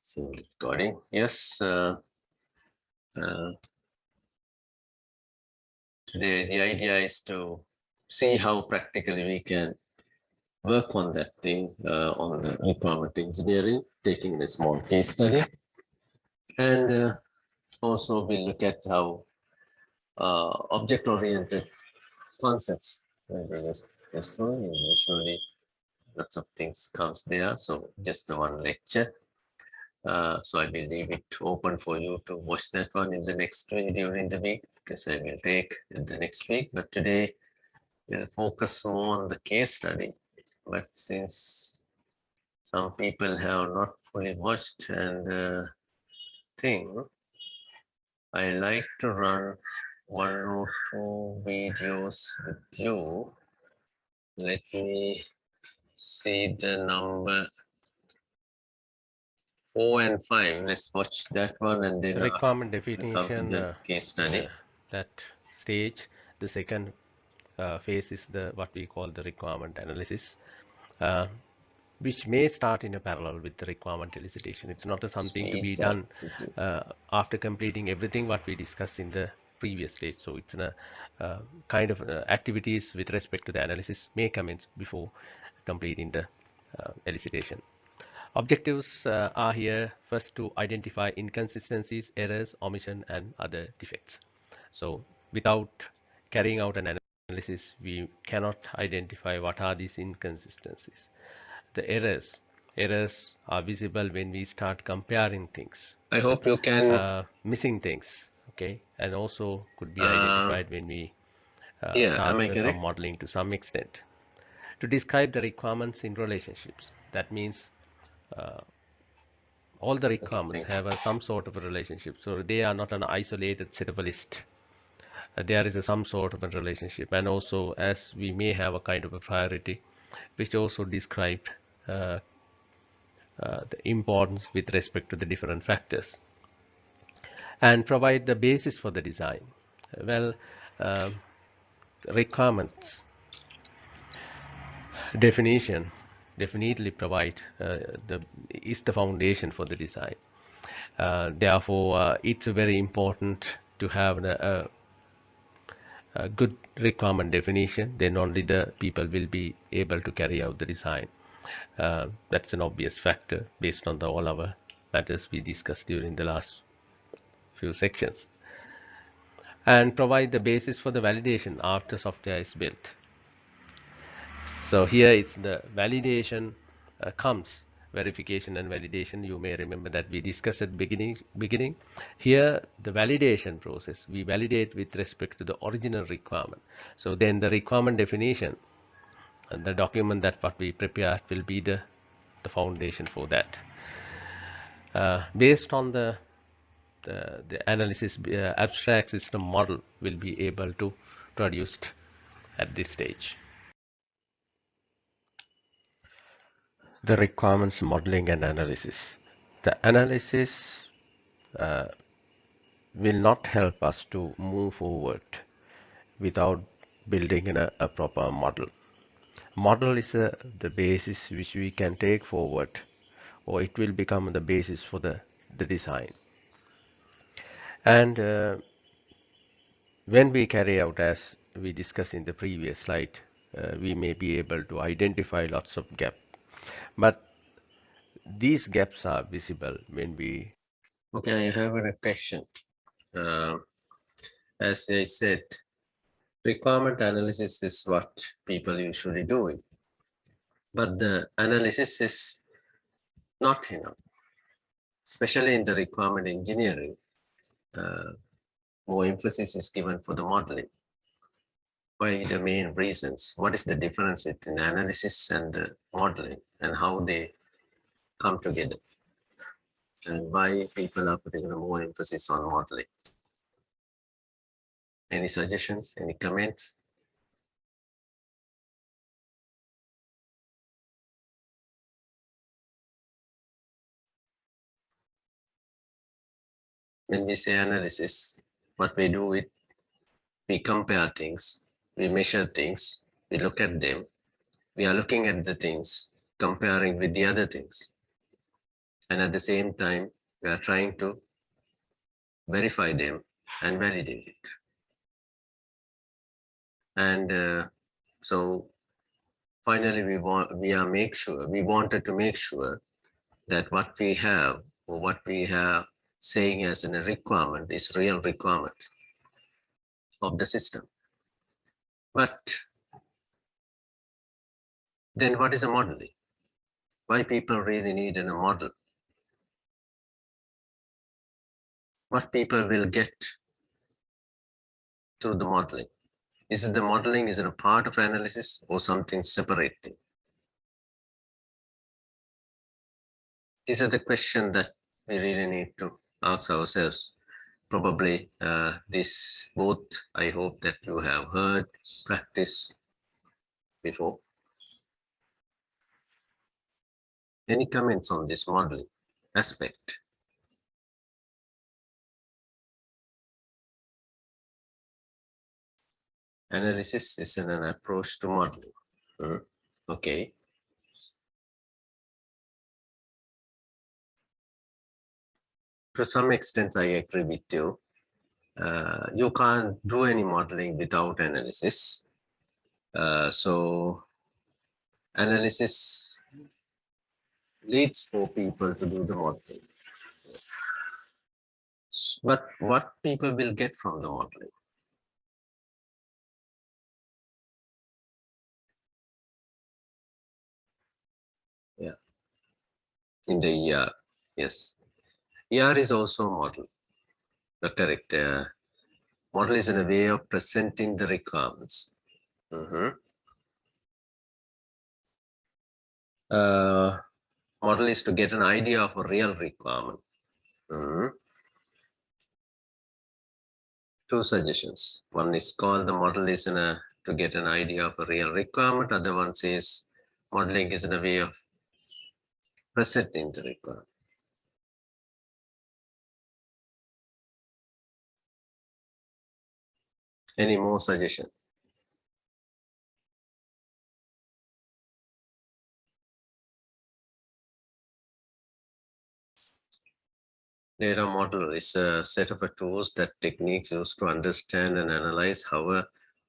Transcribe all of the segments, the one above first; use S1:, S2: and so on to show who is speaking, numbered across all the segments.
S1: So recording. Yes. Today the idea is to see how practically we can work on that thing on the requirement engineering, taking a small case study, and also we look at how object-oriented concepts. Usually lots of things comes there. So just the one lecture. So I will leave it open for you to watch that one in the next week during the week, because I will take in the next week. But today we'll focus more on the case study. But since some people have not fully watched and thing, I like to run one or two videos with you. Let me see the number 4 and 5. Let's watch that one and then
S2: requirement
S1: come to
S2: definition,
S1: the case study.
S2: that stage. The second phase is what we call the requirement analysis, which may start in a parallel with the requirement elicitation. It's not something to be done after completing everything what we discussed in the previous stage. So it's a kind of activities with respect to the analysis may commence before completing the elicitation. Objectives are here first to identify inconsistencies, errors, omission, and other defects. So without carrying out an analysis, we cannot identify what are these inconsistencies. The errors are visible when we start comparing things.
S1: I hope you can.
S2: Missing things, okay, and also could be identified when we start some modeling to some extent. To describe the requirements in relationships, that means all the requirements have some sort of a relationship. So they are not an isolated set of a list. There is some sort of a relationship, and also as we may have a kind of a priority, which also described the importance with respect to the different factors, and provide the basis for the design. Well, requirements definition definitely provide is the foundation for the design. Therefore, it's very important to have a good requirement definition. Then only the people will be able to carry out the design. That's an obvious factor based on all our matters we discussed during the last few sections. And provide the basis for the validation after software is built. So here it's the validation comes. Verification and validation, you may remember that we discussed at beginning. Here the validation process, we validate with respect to the original requirement. So then the requirement definition and the document that what we prepare will be the foundation for that. Based on the analysis, abstract system model will be able to produced at this stage. The requirements modeling and analysis. The analysis will not help us to move forward without building in a proper model. Model is the basis which we can take forward, or it will become the basis for the design. And when we carry out, as we discussed in the previous slide, we may be able to identify lots of gaps. But these gaps are visible when we...
S1: Okay, I have a question. As I said, requirement analysis is what people usually do. But the analysis is not enough, especially in the requirement engineering. More emphasis is given for the modeling. Why the main reasons? What is the difference between analysis and the modeling, and how they come together? And why people are putting more emphasis on modeling? Any suggestions? Any comments? When we say analysis, what we do is we compare things, we measure things, we look at them, we are looking at the things, comparing with the other things. And at the same time, we are trying to verify them and validate it. And so finally, we wanted to make sure that what we have or what we have saying as a requirement is real requirement of the system. But then what is a modeling? Why people really need a model? What people will get through the modeling? Is it the modeling, is it a part of analysis or something separate thing? These are the questions that we really need to ask ourselves. Probably this both, I hope that you have heard, practice before. Any comments on this modeling aspect? Analysis is an approach to modeling. Okay. To some extent, I agree with you. You can't do any modeling without analysis. So analysis leads for people to do the modeling. Yes. But what people will get from the modeling? Yeah. In the ER, yes. ER is also a model. Correct. Model is in a way of presenting the requirements. Model is to get an idea of a real requirement. Two suggestions. One is called the model is to get an idea of a real requirement. Other one says modeling is in a way of presenting the requirement. Any more suggestion? Data model is a set of tools that techniques used to understand and analyze how an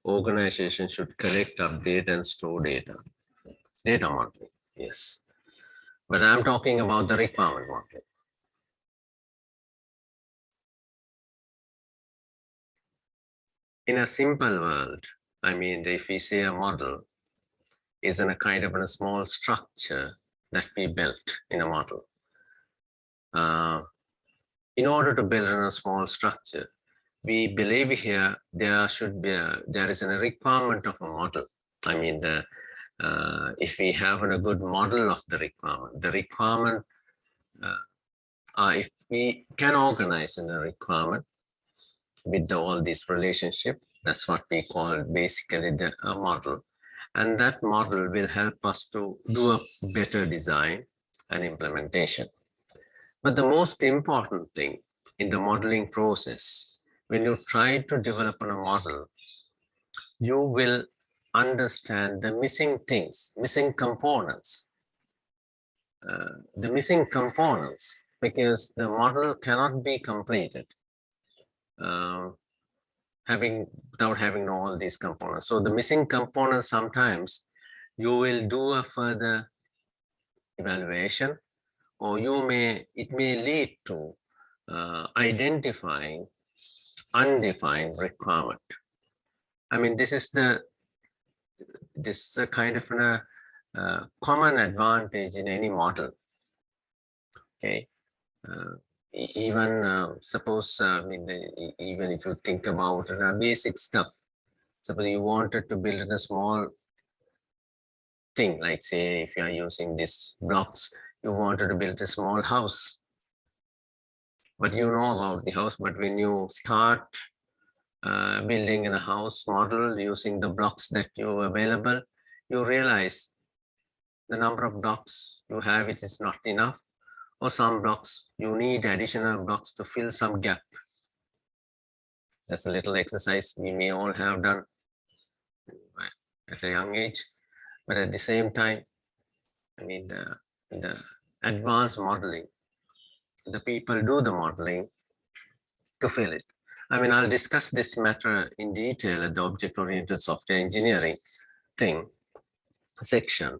S1: organization should collect, update, and store data. Data modeling, yes. But I'm talking about the requirement modeling. In a simple world, I mean, if we say a model is in a kind of a small structure that we built in a model. In order to build a small structure, we believe here there is a requirement of a model. I mean, if we have a good model of the requirement, if we can organize in the requirement with all this relationship, that's what we call basically the model. And that model will help us to do a better design and implementation. But the most important thing in the modeling process, when you try to develop a model, you will understand the missing things, missing components. The missing components, because the model cannot be completed without having all these components. So the missing components, sometimes you will do a further evaluation, or it may lead to identifying undefined requirement. I mean, this is a kind of a common advantage in any model. Okay, even suppose even if you think about basic stuff, suppose you wanted to build a small thing, like say if you are using these blocks, you wanted to build a small house, but you know about the house, but when you start building in a house model using the blocks that you available, you realize the number of blocks you have, it is not enough, or some blocks you need additional blocks to fill some gap. That's a little exercise we may all have done at a young age, but at the same time, I mean, the advanced modeling the people do the modeling to fill it. I mean, I'll discuss this matter in detail at the object-oriented software engineering thing section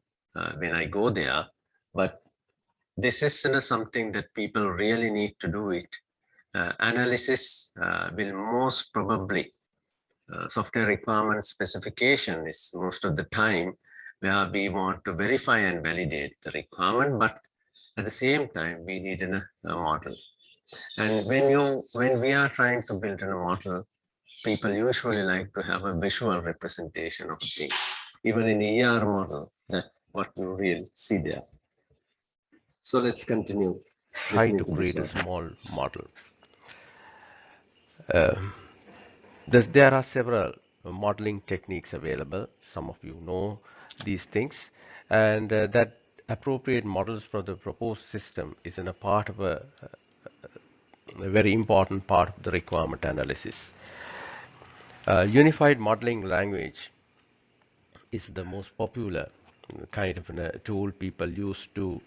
S1: when I go there, but this is something that people really need to do it. Analysis will most probably, software requirement specification is most of the time where we want to verify and validate the requirement, but at the same time, we need a model. And when we are trying to build a model, people usually like to have a visual representation of things. Even in the ER model, that what you really see there. So let's continue
S2: Try
S1: listening
S2: to
S1: to this
S2: create a
S1: one.
S2: small model. There are several modeling techniques available. Some of you know these things, and that appropriate models for the proposed system is in a part of a very important part of the requirement analysis. Unified modeling language is the most popular kind of a tool people use to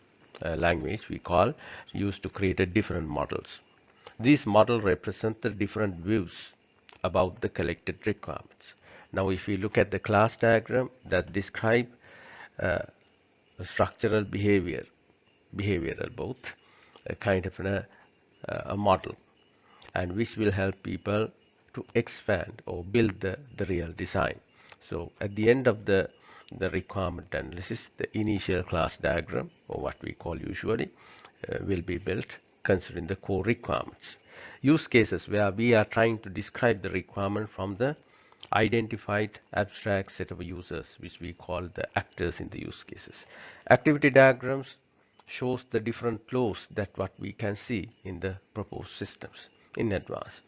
S2: language we call used to create a different models. These models represent the different views about the collected requirements. Now, if we look at the class diagram that describe uh, structural behavioral both, a kind of a model, and which will help people to expand or build the real design. So at the end of the requirement analysis, the initial class diagram, or what we call usually, will be built considering the core requirements. Use cases where we are trying to describe the requirement from the identified abstract set of users, which we call the actors in the use cases. Activity diagrams shows the different flows that what we can see in the proposed systems in advance.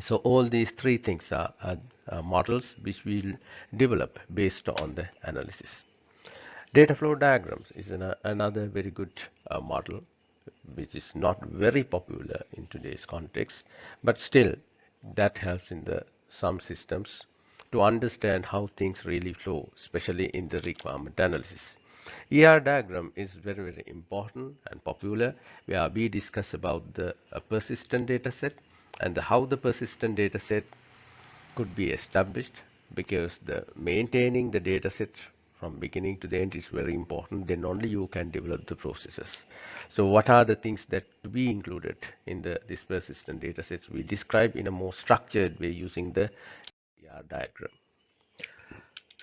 S2: So all these three things are models which we'll develop based on the analysis. Data flow diagrams is another very good model which is not very popular in today's context, but still that helps in the some systems to understand how things really flow, especially in the requirement analysis. ER diagram is very, very important and popular, where we discuss about the persistent data set and how the persistent data set could be established, because the maintaining the data set from beginning to the end is very important. Then only you can develop the processes. So what are the things that to be included in this persistent data sets we describe in a more structured way using the ER diagram.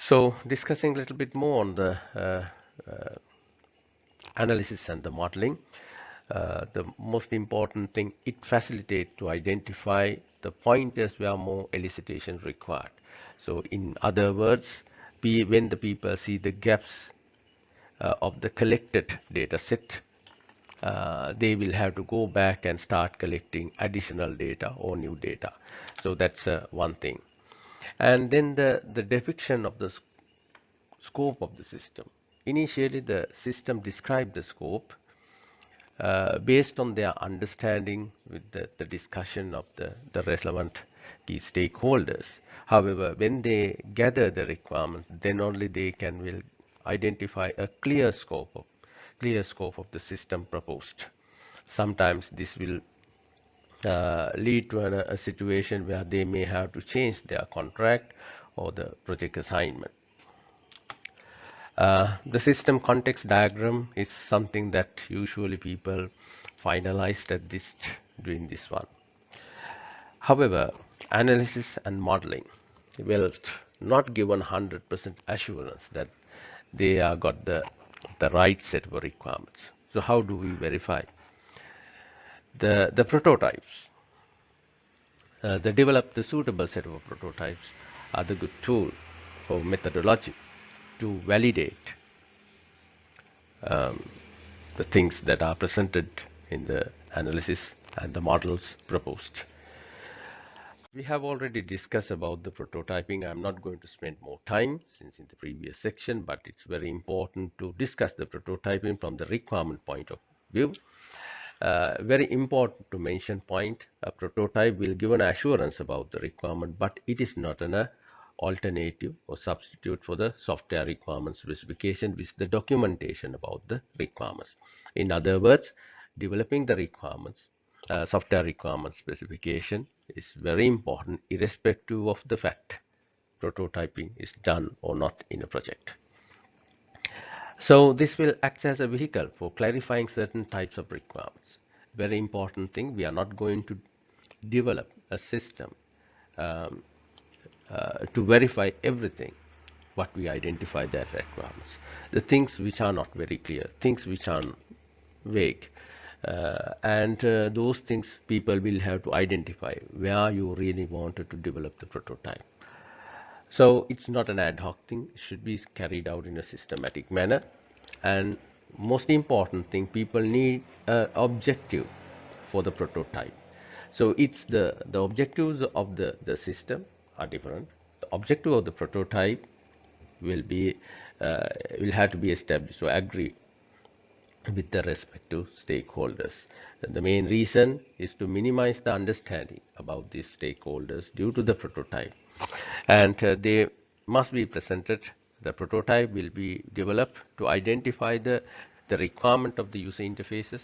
S2: So discussing a little bit more on the analysis and the modeling, the most important thing, it facilitates to identify the pointers where more elicitation required. So in other words, when the people see the gaps of the collected data set, they will have to go back and start collecting additional data or new data. So that's one thing. And then the depiction of the scope of the system. Initially, the system described the scope based on their understanding with the discussion of the relevant key stakeholders. However, when they gather the requirements, then only they will identify a clear scope of the system proposed. Sometimes this will lead to a situation where they may have to change their contract or the project assignment. The system context diagram is something that usually people finalized at this doing this one. However, analysis and modeling will not give 100% assurance that they are got the right set of requirements. So how do we verify? The prototypes, they develop the suitable set of prototypes are the good tool or methodology to validate the things that are presented in the analysis and the models proposed. We have already discussed about the prototyping. I'm not going to spend more time since in the previous section, but it's very important to discuss the prototyping from the requirement point of view. Very important to mention point, a prototype will give an assurance about the requirement, but it is not an alternative or substitute for the software requirement specification with the documentation about the requirements. In other words, developing the requirements, software requirement specification is very important irrespective of the fact prototyping is done or not in a project. So this will act as a vehicle for clarifying certain types of requirements. Very important thing, we are not going to develop a system um, to verify everything what we identify that requirements. The things which are not very clear, things which are vague, and those things people will have to identify where you really wanted to develop the prototype. So it's not an ad hoc thing, it should be carried out in a systematic manner. And most important thing, people need an objective for the prototype. So it's the objectives of the system are different. The objective of the prototype will be will have to be established or agreed with the respective stakeholders. The main reason is to minimize the understanding about these stakeholders due to the prototype, and they must be presented. The prototype will be developed to identify the requirement of the user interfaces,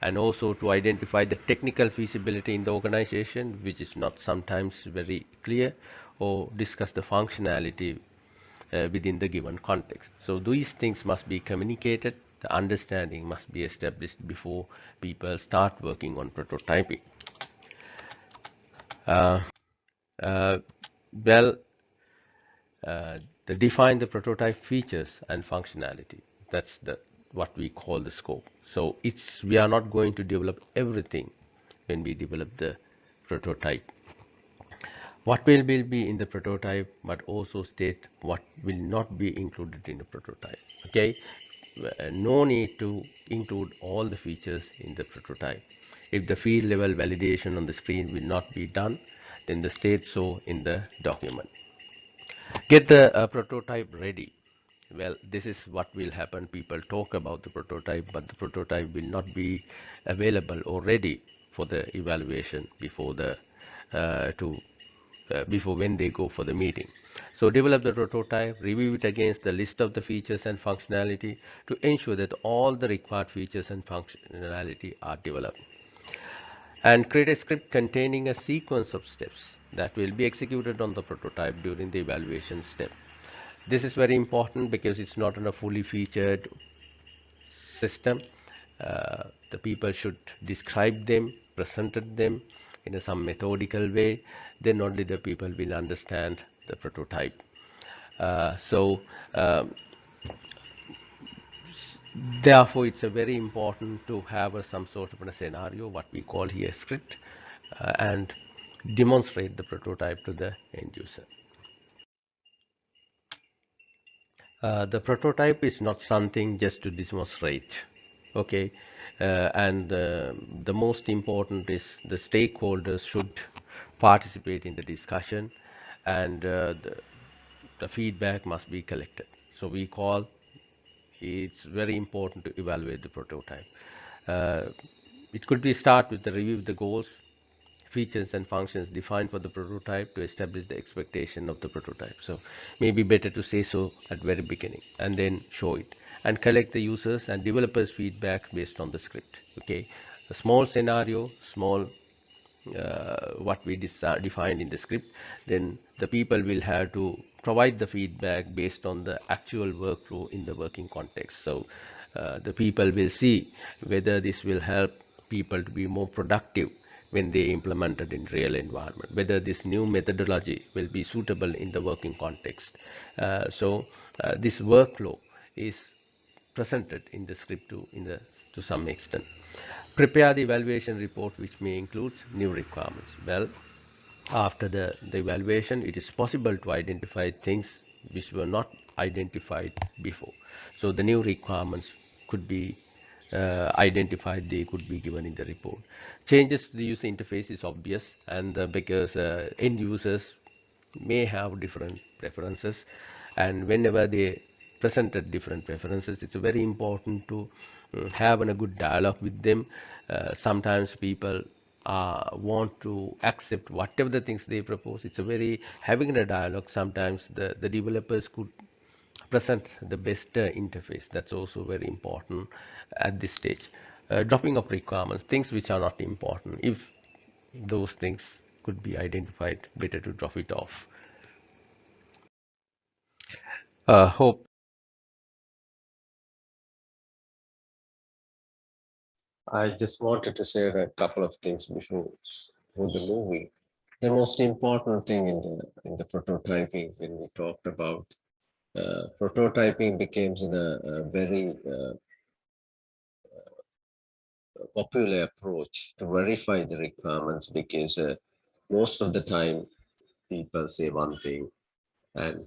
S2: and also to identify the technical feasibility in the organization, which is not sometimes very clear, or discuss the functionality within the given context. So these things must be communicated, the understanding must be established before people start working on prototyping. Uh, uh, well, define the prototype features and functionality. That's the what we call the scope. So we are not going to develop everything when we develop the prototype. What will be in the prototype, but also state what will not be included in the prototype. Okay, no need to include all the features in the prototype. If the field level validation on the screen will not be done, then the state so in the document. Get the prototype ready. Well, this is what will happen. People talk about the prototype, but the prototype will not be available or ready for the evaluation before the before when they go for the meeting. So develop the prototype, review it against the list of the features and functionality to ensure that all the required features and functionality are developed, and create a script containing a sequence of steps that will be executed on the prototype during the evaluation step. This is very important because it's not in a fully featured system. The people should describe them, presented them in some methodical way. Then only the people will understand the prototype. So therefore, it's a very important to have some sort of a scenario, what we call here script, and demonstrate the prototype to the end user. The prototype is not something just to demonstrate, okay? And the most important is the stakeholders should participate in the discussion, and the feedback must be collected. So we call it's very important to evaluate the prototype. Uh, it could be start with the review of the goals, features and functions defined for the prototype to establish the expectation of the prototype. So maybe better to say so at very beginning and then show it and collect the users and developers feedback based on the script. Okay, a small scenario, small what we defined in the script, then the people will have to provide the feedback based on the actual workflow in the working context. So the people will see whether this will help people to be more productive when they implement it in real environment, whether this new methodology will be suitable in the working context. This workflow is presented in the script to some extent. Prepare the evaluation report, which may include new requirements. Well, after the evaluation, it is possible to identify things which were not identified before. So the new requirements could be identified, they could be given in the report. Changes to the user interface is obvious, and because end users may have different preferences, and whenever they presented different preferences, it's very important to have a good dialogue with them. Sometimes people want to accept whatever the things they propose. It's a very having a dialogue. Sometimes the developers could present the best interface. That's also very important at this stage. dropping of requirements, things which are not important. If those things could be identified, better to drop it off. Hope.
S1: I just wanted to say a couple of things before the movie. The most important thing in the prototyping, when we talked about prototyping, becomes a very popular approach to verify the requirements, because most of the time people say one thing and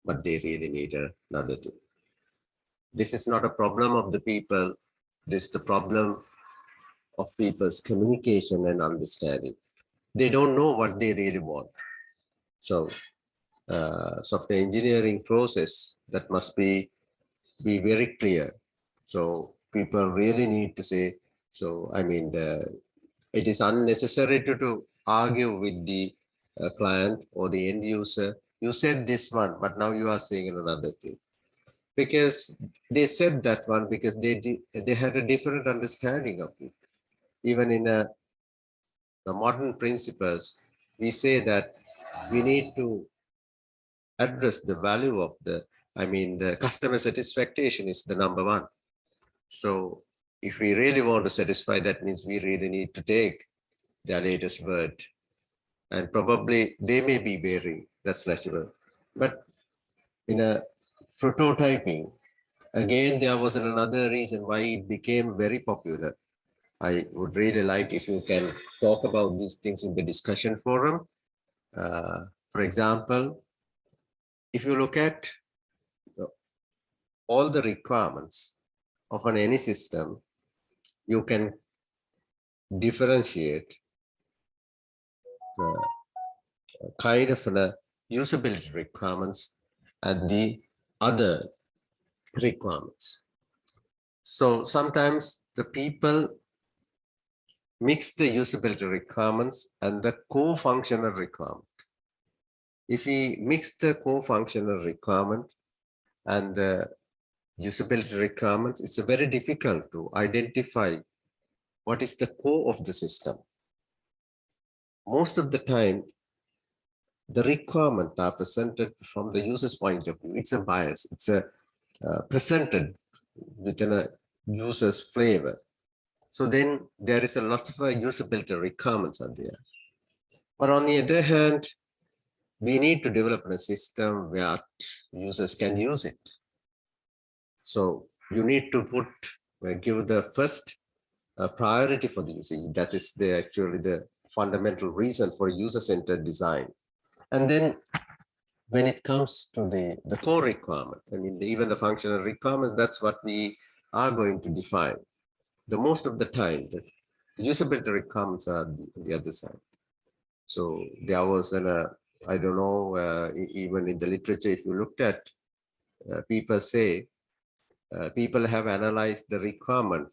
S1: but they really need another thing. This is not a problem of the people. This is the problem of people's communication and understanding. They don't know what they really want. So software engineering process that must be very clear. So people really need to say, so I mean, it is unnecessary to argue with the client or the end user. You said this one, but now you are saying another thing. Because they said that one because they had a different understanding of it. Even in the modern principles, we say that we need to address the value of the customer satisfaction is the number one. So if we really want to satisfy, that means we really need to take their latest word. And probably they may be varying, that's natural. But in a prototyping, again, there was another reason why it became very popular. I would really like if you can talk about these things in the discussion forum. For example, if you look at all the requirements of any system, you can differentiate kind of usability requirements and the other requirements. So sometimes the people mix the usability requirements and the core functional requirement. If we mix the core functional requirement and the usability requirements, it's very difficult to identify what is the core of the system. Most of the time, the requirements are presented from the user's point of view. It's a bias. It's presented within a user's flavor. So then there is a lot of usability requirements are there. But on the other hand, we need to develop a system where users can use it. So you need to give the first priority for the user. That is actually the fundamental reason for user-centered design. And then when it comes to the core requirement, I mean, even the functional requirements, that's what we are going to define. The most of the time, the usability requirements are the other side. So there was I don't know, even in the literature, if you looked at, people say, people have analyzed the requirement,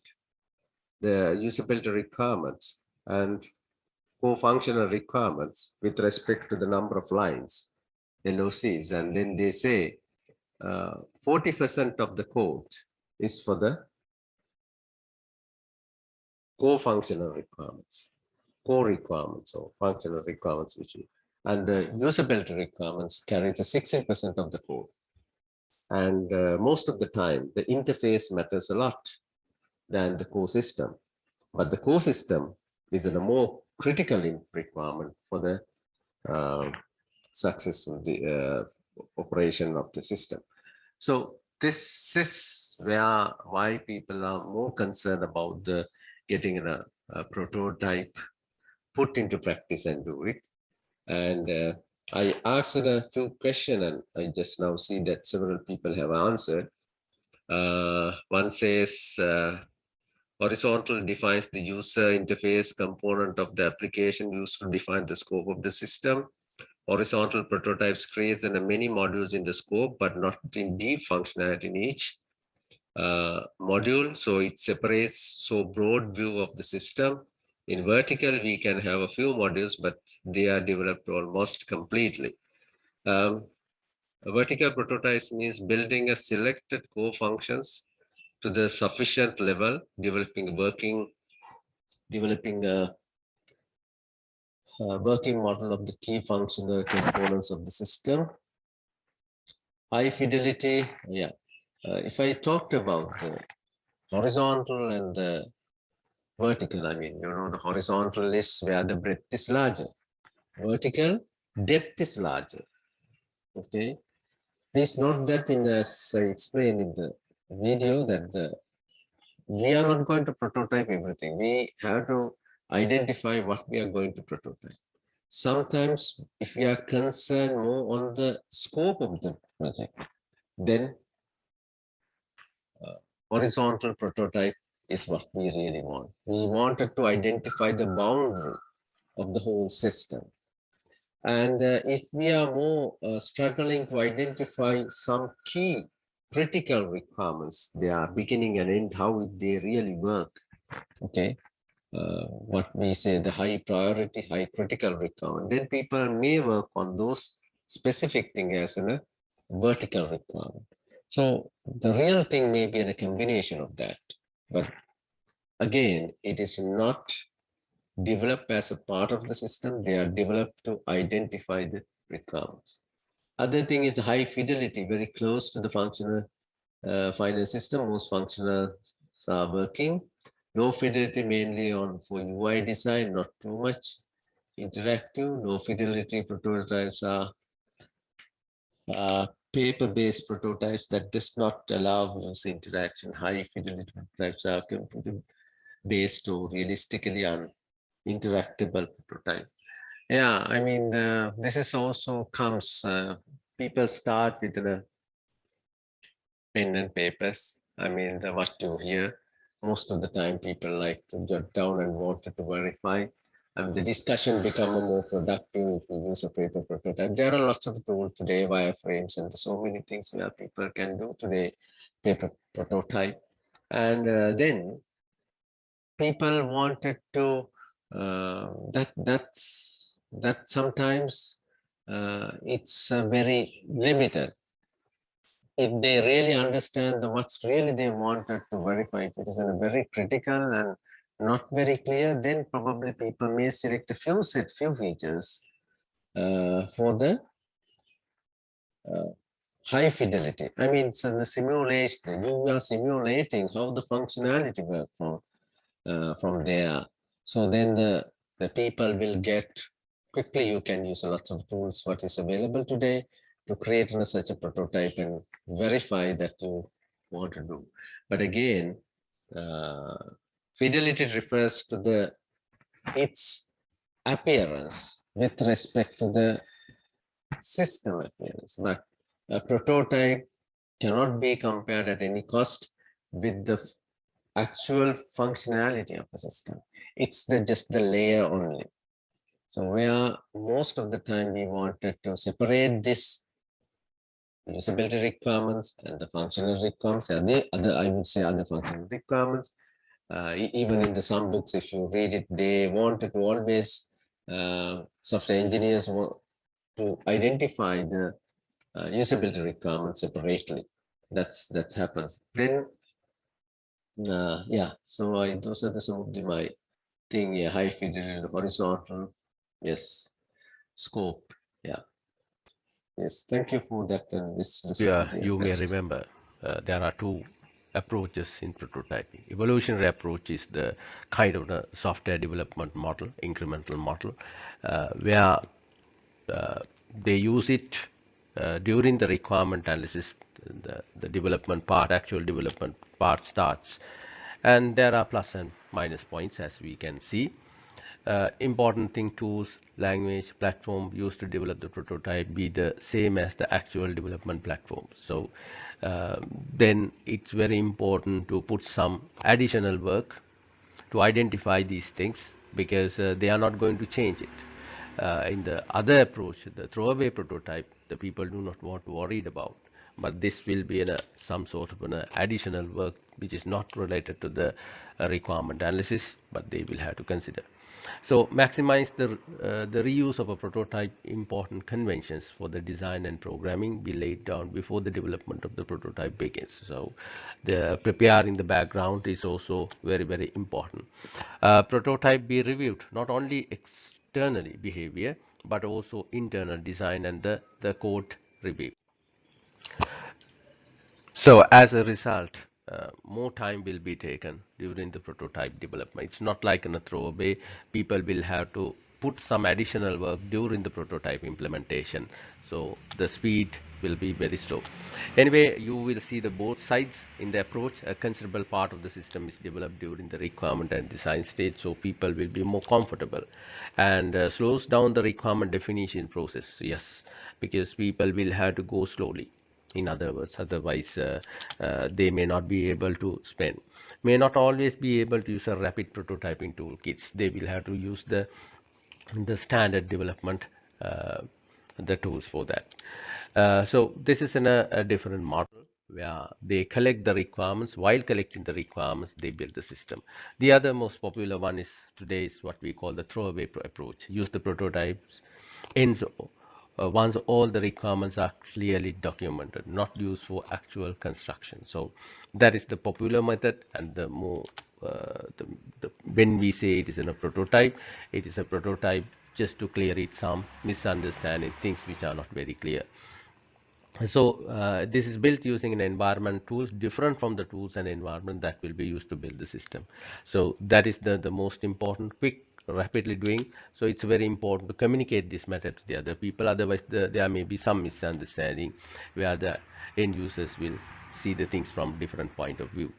S1: the usability requirements and core functional requirements with respect to the number of lines, LOCs, and then they say 40% of the code is for the core functional requirements, core requirements or functional requirements, and the usability requirements carries a 16% of the code. And most of the time, the interface matters a lot than the core system. But the core system is a more critical requirement for the successful operation of the system. So this is why people are more concerned about getting a prototype put into practice and do it. And I asked a few questions, and I just now see that several people have answered. One says, horizontal defines the user interface component of the application used to define the scope of the system. Horizontal prototypes creates many modules in the scope, but not in deep functionality in each module. So it separates so broad view of the system. In vertical, we can have a few modules, but they are developed almost completely. A vertical prototypes means building a selected core functions to the sufficient level, developing a working model of the key functional components of the system. High fidelity, yeah. If I talked about the horizontal and the vertical, I mean, the horizontal is where the breadth is larger. Vertical, depth is larger. Okay. Please note that as I explained in the video that we are not going to prototype everything. We have to identify what we are going to prototype. Sometimes if we are concerned more on the scope of the project, then horizontal prototype is what we really want. We wanted to identify the boundary of the whole system. And if we are more struggling to identify some key critical requirements, their beginning and end, how they really work, okay, what we say the high priority, high critical requirement, then people may work on those specific things as a vertical requirement. So the real thing may be in a combination of that. But again, it is not developed as a part of the system. They are developed to identify the requirements. Other thing is high fidelity, very close to the functional finance system. Most functionals are working. Low fidelity mainly on for UI design, not too much interactive. Low fidelity prototypes are paper-based prototypes that does not allow user interaction. High fidelity prototypes are computer-based or realistically interactable prototype. Yeah, I mean, this is also comes, people start with the pen and papers. I mean, what you hear, most of the time people like to jot down and wanted to verify. And the discussion become more productive if you use a paper prototype. There are lots of tools today, wireframes, and so many things where people can do today paper prototype. And then people wanted to that sometimes it's very limited. If they really understand what's really they wanted to verify, if it is a very critical and not very clear, then probably people may select a few features for the high fidelity. I mean, so the simulation, you are simulating how the functionality works from there. So then the people will get quickly, you can use lots of tools, what is available today to create such a prototype and verify that you want to do. But again, fidelity refers to its appearance with respect to the system appearance. But a prototype cannot be compared at any cost with the actual functionality of the system. It's just the layer only. So where most of the time we wanted to separate this usability requirements and the functional requirements, and the other, I would say, other functional requirements. Even in some books, if you read it, they wanted to always, software engineers want to identify the usability requirements separately. That happens. Then, yeah. So those are some of my thing. Yeah, high fidelity, horizontal. Yes, scope. Yeah. Yes. Thank you for that.
S2: You may remember there are two approaches in prototyping. Evolutionary approach is the kind of the software development model, incremental model, where they use it during the requirement analysis. The development part, actual development part starts, and there are plus and minus points as we can see. Important thing, tools, language, platform used to develop the prototype be the same as the actual development platform. So then it's very important to put some additional work to identify these things, because they are not going to change it. In the other approach, the throwaway prototype, the people do not want to worry about, but this will be some sort of an additional work which is not related to the requirement analysis, but they will have to consider. So maximize the reuse of a prototype. Important conventions for the design and programming be laid down before the development of the prototype begins. So the preparing the background is also very important. Prototype be reviewed not only externally behavior but also internal design and the code review. So as a result, more time will be taken during the prototype development. It's not like in a throwaway. People will have to put some additional work during the prototype implementation. So the speed will be very slow. Anyway, you will see the both sides in the approach. A considerable part of the system is developed during the requirement and design stage, so people will be more comfortable and slows down the requirement definition process. Yes, because people will have to go slowly, in other words. Otherwise they may not be able to spend, may not always be able to use a rapid prototyping toolkits. They will have to use the standard development the tools for that. So this is in a different model where they collect the requirements. While collecting the requirements, they build the system. The other most popular one is today is what we call the throwaway approach. Use the prototypes ends once all the requirements are clearly documented, not used for actual construction. So that is the popular method, and the more when we say it is in a prototype, it is a prototype just to clear it some misunderstanding, things which are not very clear. So this is built using an environment tools different from the tools and environment that will be used to build the system. So that is the most important, quick, rapidly doing. So it's very important to communicate this method to the other people. Otherwise, there may be some misunderstanding where the end users will see the things from different point of view.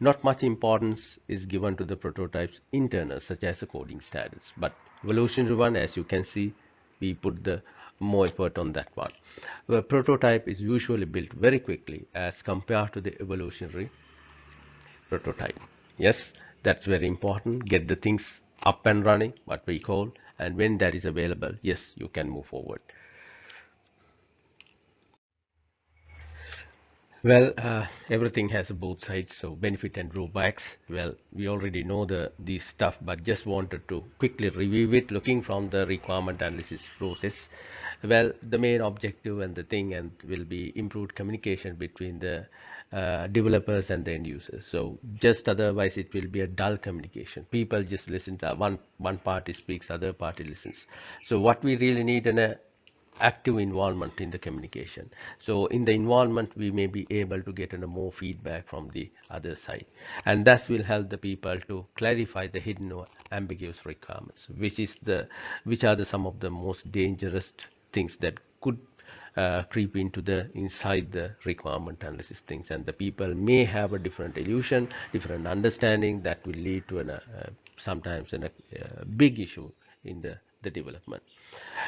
S2: Not much importance is given to the prototypes internal, such as the coding standards. But evolutionary one, as you can see, we put the more effort on that one. The prototype is usually built very quickly as compared to the evolutionary prototype. Yes, that's very important. Get the things up and running, what we call, and when that is available, yes, you can move forward. Well, everything has both sides, so benefit and drawbacks. Well, we already know these stuff, but just wanted to quickly review it, looking from the requirement analysis process. Well, the main objective and the thing and will be improved communication between the developers and the end users. So just otherwise it will be a dull communication. People just listen to one party speaks, other party listens. So what we really need in a active involvement in the communication. So in the involvement, we may be able to get more feedback from the other side, and that will help the people to clarify the hidden or ambiguous requirements, which are some of the most dangerous things that could creep into the inside the requirement analysis things, and the people may have a different illusion, different understanding that will lead to sometimes a big issue in the development.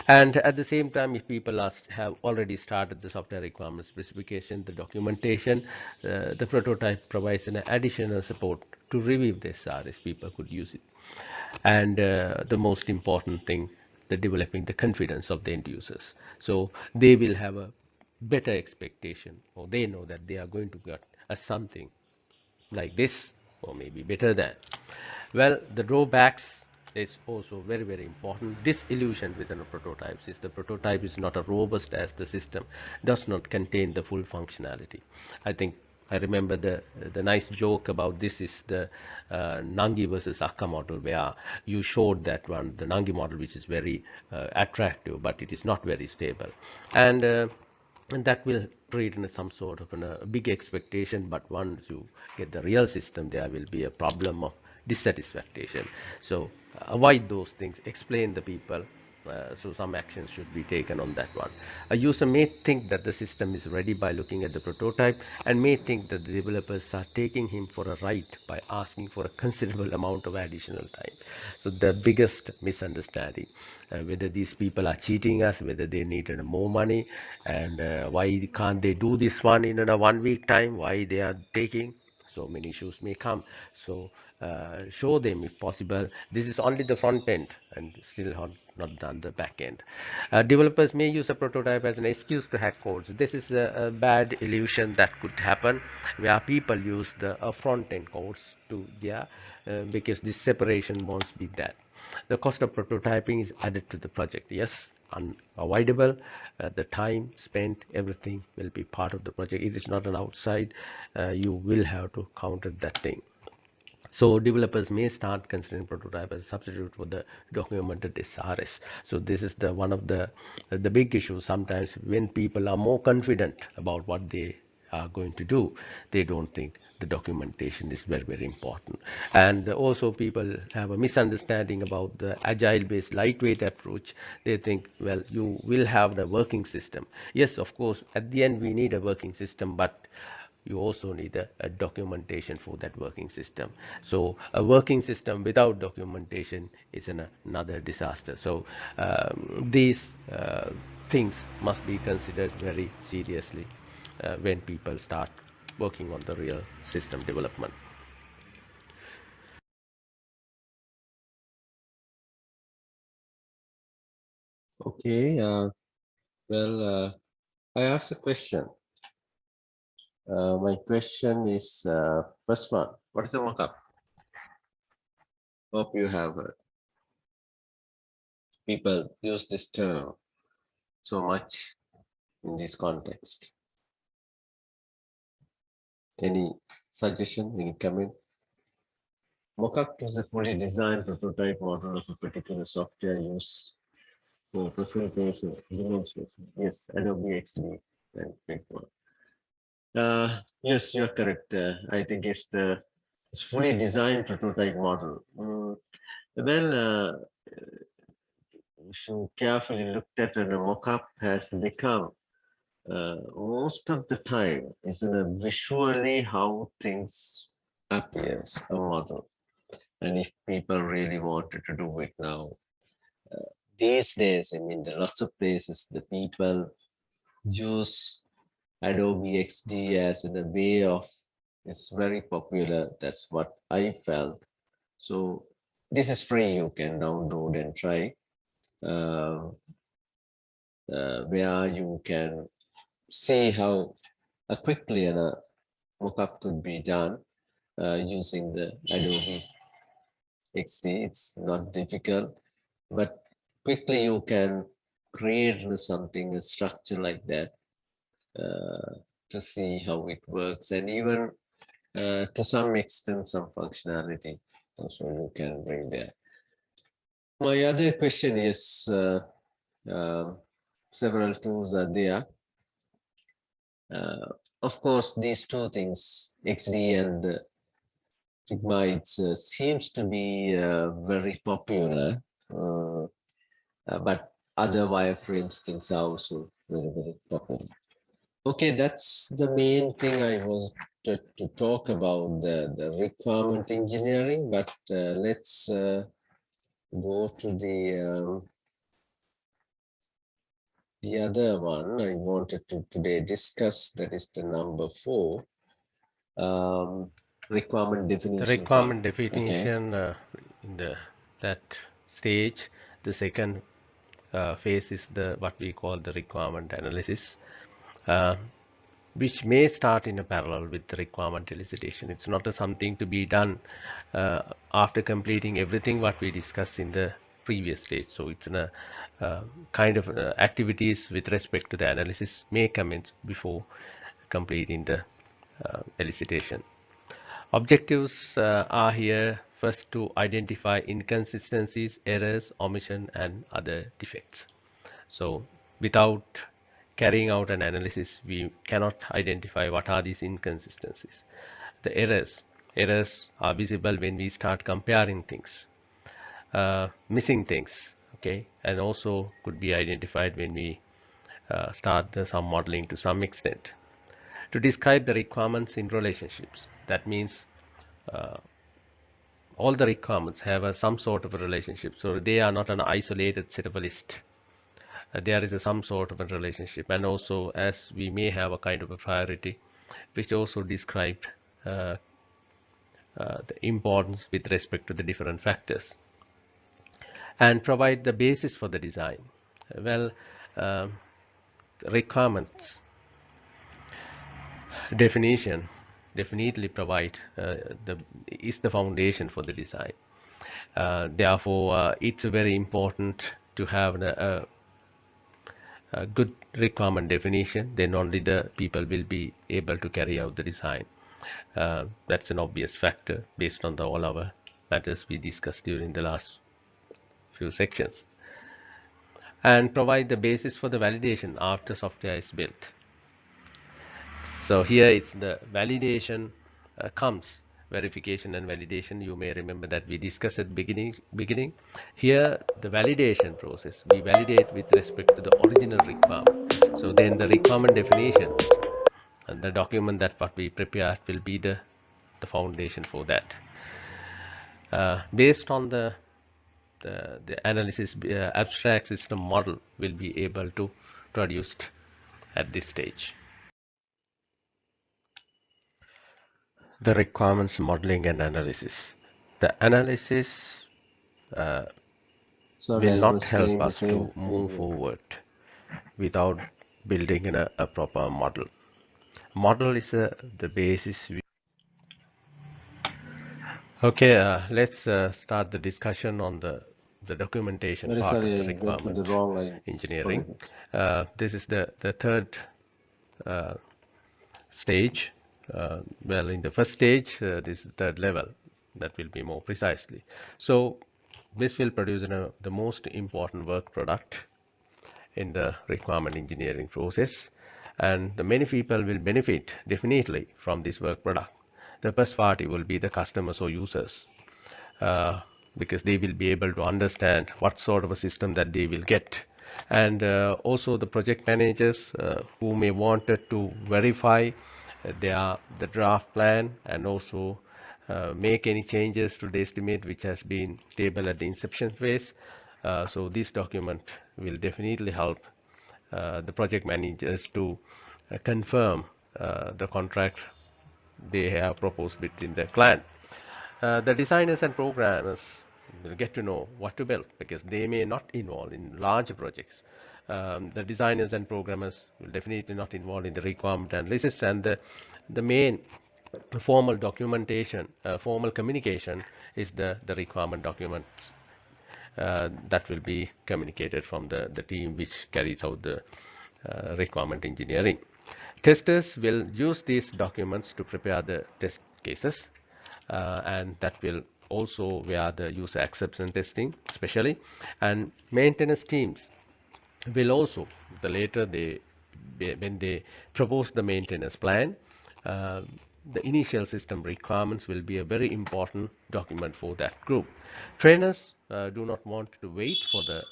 S2: And at the same time, if people have already started the software requirement specification, the documentation, the prototype provides an additional support to review the SRS. People could use it. And the most important thing, the developing the confidence of the end users. So they will have a better expectation, or they know that they are going to get a something like this, or maybe better than. Well, the drawbacks is also very important. Disillusion within a prototypes is the prototype is not as robust as the system, does not contain the full functionality. I think I remember the nice joke about this is the Nangi versus Akka model, where you showed that one, the Nangi model, which is very attractive, but it is not very stable. And that will create some sort of a big expectation, but once you get the real system, there will be a problem of dissatisfaction. So avoid those things, explain the people. So some actions should be taken on that one. A user may think that the system is ready by looking at the prototype, and may think that the developers are taking him for a ride by asking for a considerable amount of additional time. So the biggest misunderstanding, whether these people are cheating us, whether they needed more money, and why can't they do this one in a 1 week time, why they are taking so many issues may come. So show them if possible. This is only the front end and still not done the back end. Developers may use a prototype as an excuse to hack codes. This is a bad illusion that could happen, where people use the front end codes to, yeah, because this separation won't be that. The cost of prototyping is added to the project. Yes, unavoidable. The time spent, everything will be part of the project. It is not an outside. You will have to counter that thing. So developers may start considering prototype as a substitute for the documented SRS. So this is the one of the big issues. Sometimes when people are more confident about what they are going to do, they don't think the documentation is very important. And also people have a misunderstanding about the agile based lightweight approach. They think, well, you will have the working system. Yes, of course, at the end we need a working system, but you also need a documentation for that working system. So a working system without documentation is another disaster. So these things must be considered very seriously when people start working on the real system development.
S1: Okay. I asked a question. My question is first one. What is a mockup? Hope you have heard. People use this term so much in this context. Any suggestion, any comment? Mockup is a fully designed prototype model of a particular software used for facilitation, demonstration. Yes, Adobe XD and Paintball. Yes, you're correct. I think it's fully designed prototype model. If you carefully looked at it, a mockup has become most of the time is visually how things appears a model. And if people really wanted to do it now, these days, I mean, there are lots of places the people use Adobe XD as in a way of it's very popular. That's what I felt. So this is free. You can download and try. Where you can see how quickly a mockup could be done using the Adobe XD. It's not difficult, but quickly you can create something, a structure like that to see how it works, and even to some extent some functionality also you can bring there. My other question is several tools are there. Of course, these two things, XD and Figma, it seems to be very popular, but other wireframes things are also very popular. Okay, that's the main thing I was to talk about the requirement engineering, but let's go to the other one I wanted to today discuss, that is the number 4, requirement definition.
S2: The requirement
S1: part.
S2: definition in that stage, the second phase is the what we call the requirement analysis, which may start in a parallel with the requirement elicitation. It's not something to be done after completing everything what we discussed in the previous stage. So it's a kind of activities with respect to the analysis may commence before completing the elicitation. Objectives are here first to identify inconsistencies, errors, omission, and other defects. So without carrying out an analysis, we cannot identify what are these inconsistencies. The errors are visible when we start comparing things, missing things, okay, and also could be identified when we start some modeling to some extent. To describe the requirements in relationships, that means all the requirements have some sort of a relationship, so they are not an isolated set of a list. There is some sort of a relationship, and also as we may have a kind of a priority which also described the importance with respect to the different factors, and provide the basis for the design. Well, requirements definition definitely provide is the foundation for the design. Therefore, it's very important to have a good requirement definition. Then only the people will be able to carry out the design. That's an obvious factor based on all our matters we discussed during the last few sections, and provide the basis for the validation after software is built. So here it's the validation comes, verification and validation. You may remember that we discussed at beginning. Here the validation process, we validate with respect to the original requirement. So then the requirement definition and the document that what we prepare will be the foundation for that. Based on the analysis, abstract system model will be able to produced at this stage. The requirements modeling and analysis. The analysis
S1: Sorry,
S2: will
S1: I
S2: not
S1: was
S2: help
S1: doing the
S2: us
S1: same
S2: to move
S1: thing.
S2: forward without building in a proper model. Model is the basis. Okay, let's start the discussion on the documentation
S1: Very
S2: part of
S1: sorry,
S2: the
S1: I went to the
S2: requirement
S1: wrong line.
S2: engineering.
S1: Apologies.
S2: This is the third stage. Well, in the first stage, this is the third level. That will be more precisely. So this will produce the most important work product in the requirement engineering process, and the many people will benefit definitely from this work product. The first party will be the customers or users, because they will be able to understand what sort of a system that they will get, and also the project managers who may wanted to verify the draft plan, and also make any changes to the estimate which has been tabled at the inception phase. So this document will definitely help the project managers to confirm the contract they have proposed between the client. The designers and programmers will get to know what to build because they may not involve in large projects. The designers and programmers will definitely not involve in the requirement analysis, and the main formal documentation, formal communication is the requirement documents that will be communicated from the team which carries out the requirement engineering. Testers will use these documents to prepare the test cases, and that will also where the user acceptance testing especially, and maintenance teams will also the later they when they propose the maintenance plan, uh, the initial system requirements will be a very important document for that group. Trainers do not want to wait for the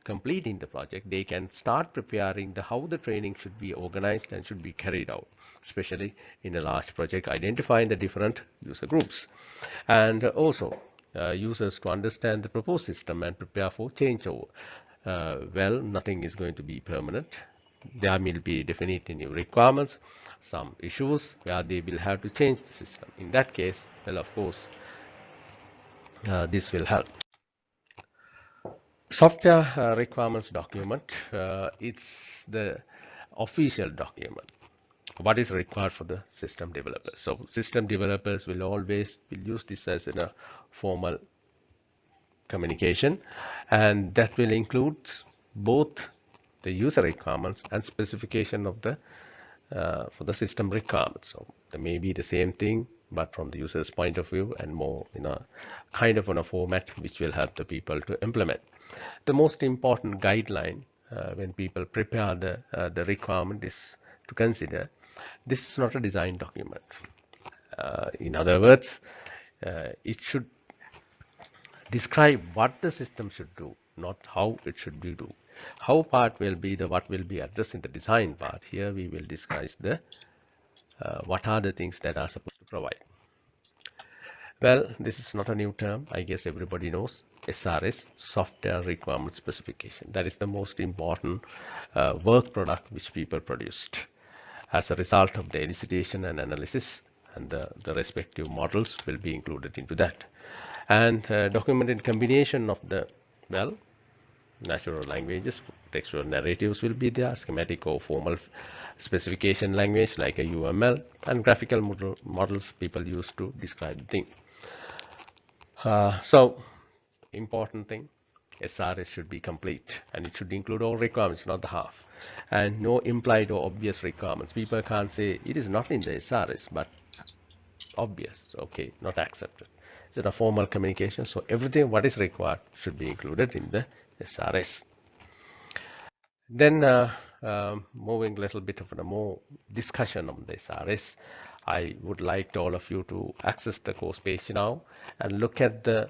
S2: completing the project. They can start preparing the how the training should be organized and should be carried out, especially in a large project, identifying the different user groups, and also users to understand the proposed system and prepare for changeover. Well, nothing is going to be permanent. There will be definitely new requirements, some issues where they will have to change the system. In that case, well, of course, this will help. Software requirements document, it's the official document. What is required for the system developers? So system developers will always will use this as in a formal communication, and that will include both the user requirements and specification of the for the system requirements. So there may be the same thing, but from the user's point of view and more in a kind of in a format which will help the people to implement. The most important guideline when people prepare the requirement is to consider this is not a design document. In other words, it should describe what the system should do, not how it should be do. How part will be the what will be addressed in the design part. Here we will discuss the what are the things that are supposed to provide. Well, this is not a new term. I guess everybody knows SRS, Software Requirement Specification. That is the most important work product which people produced as a result of the elicitation and analysis, and the respective models will be included into that. And documented combination of the, well, natural languages, textual narratives will be there, schematic or formal specification language like a UML, and graphical models people use to describe the thing. So important thing, SRS should be complete and it should include all requirements, not the half. And no implied or obvious requirements. People can't say it is not in the SRS, but obvious. Okay, not accepted. It's a formal communication. So everything what is required should be included in the SRS. Then moving a little bit of a more discussion on the SRS, I would like all of you to access the course page now and look at the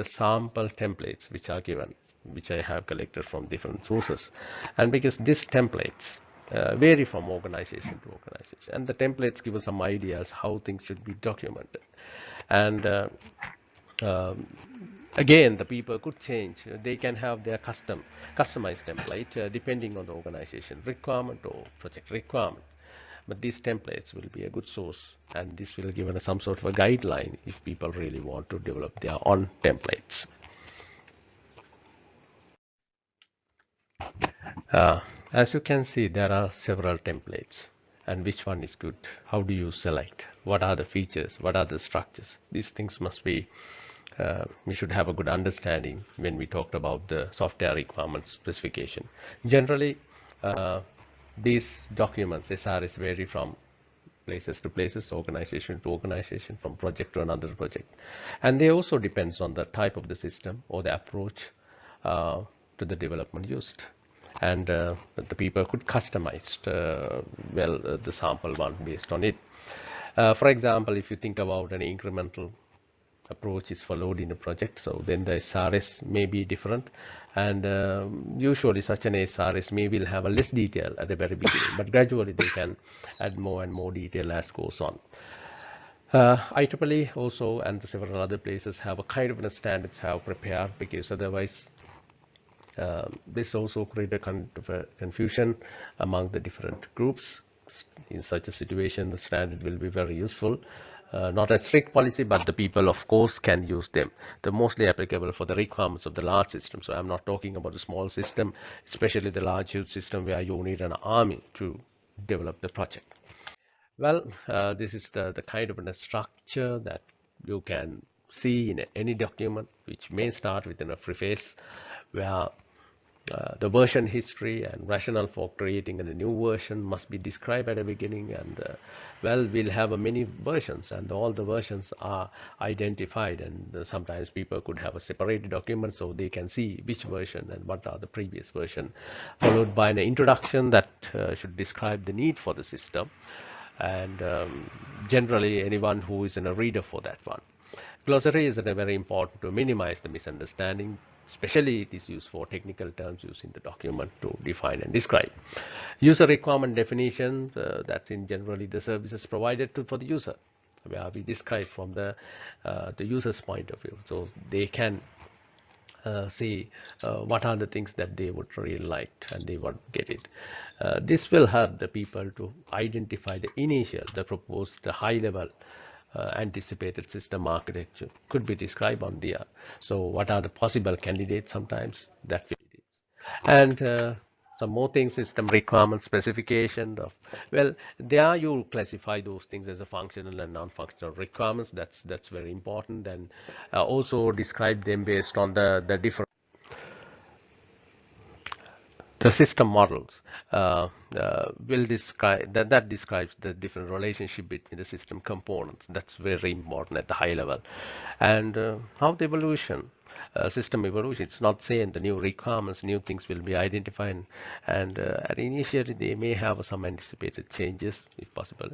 S2: sample templates which are given, which I have collected from different sources. And because these templates vary from organization to organization, and the templates give us some ideas how things should be documented. And again, the people could change. They can have their customized template depending on the organization requirement or project requirement. But these templates will be a good source, and this will give us some sort of a guideline if people really want to develop their own templates. As you can see, there are several templates. And which one is good? How do you select? What are the features? What are the structures? These things must be we should have a good understanding when we talked about the software requirements specification. Generally, these documents, SRS, vary from places to places, organization to organization, from project to another project. And they also depends on the type of the system or the approach to the development used. And the people could customize the sample one based on it. For example, if you think about an incremental approach is followed in a project, so then the SRS may be different, and usually such an SRS may will have a less detail at the very beginning, but gradually they can add more and more detail as goes on. IEEE also and several other places have a kind of a standards have prepared, because otherwise this also create a kind of a confusion among the different groups. In such a situation, the standard will be very useful. Not a strict policy, but the people of course can use them. They're mostly applicable for the requirements of the large system. So I'm not talking about the small system, especially the large huge system where you need an army to develop the project. Well, this is the kind of a structure that you can see in any document, which may start with a preface where the version history and rationale for creating a new version must be described at the beginning. And well, we'll have many versions, and all the versions are identified, and sometimes people could have a separate document so they can see which version and what are the previous version, followed by an introduction that should describe the need for the system, and generally anyone who is a reader for that one. Glossary is very important to minimize the misunderstanding. Especially it is used for technical terms used in the document to define and describe. User requirement definition, that's in generally the services provided for the user, where we describe from the user's point of view, so they can see what are the things that they would really like and they would get it. This will help the people to identify the proposed, the high level anticipated system architecture could be described on there. So what are the possible candidates sometimes that will be. And some more things, system requirement specification of, well, there you classify those things as a functional and non-functional requirements. That's very important. And also describe them based on the different the system models will describe that describes the different relationship between the system components. That's very important at the high level. And how the evolution system evolution, it's not saying the new requirements, new things will be identified, and initially they may have some anticipated changes if possible.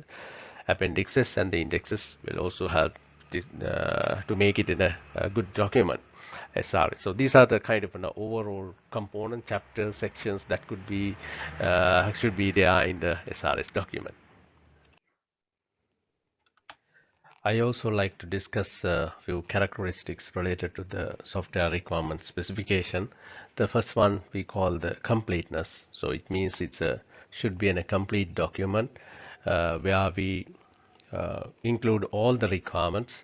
S2: Appendixes and the indexes will also help to make it in a good document. SRS. So these are the kind of overall component chapter sections that could be should be there in the SRS document. I also like to discuss a few characteristics related to the software requirement specification. The first one we call the completeness. So it means it's should be in a complete document where we include all the requirements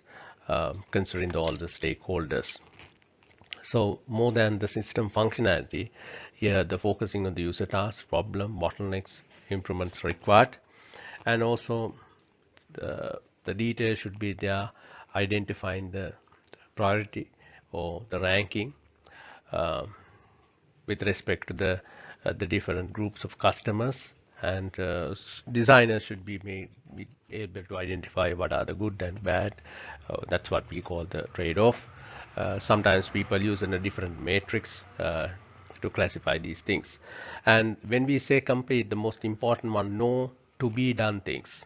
S2: considering all the stakeholders. So more than the system functionality, here the focusing on the user tasks, problem, bottlenecks, improvements required, and also the details should be there identifying the priority or the ranking with respect to the different groups of customers, and designers should be able to identify what are the good and bad. That's what we call the trade-off. Sometimes people use in a different matrix to classify these things. And when we say complete, the most important one, no to be done things.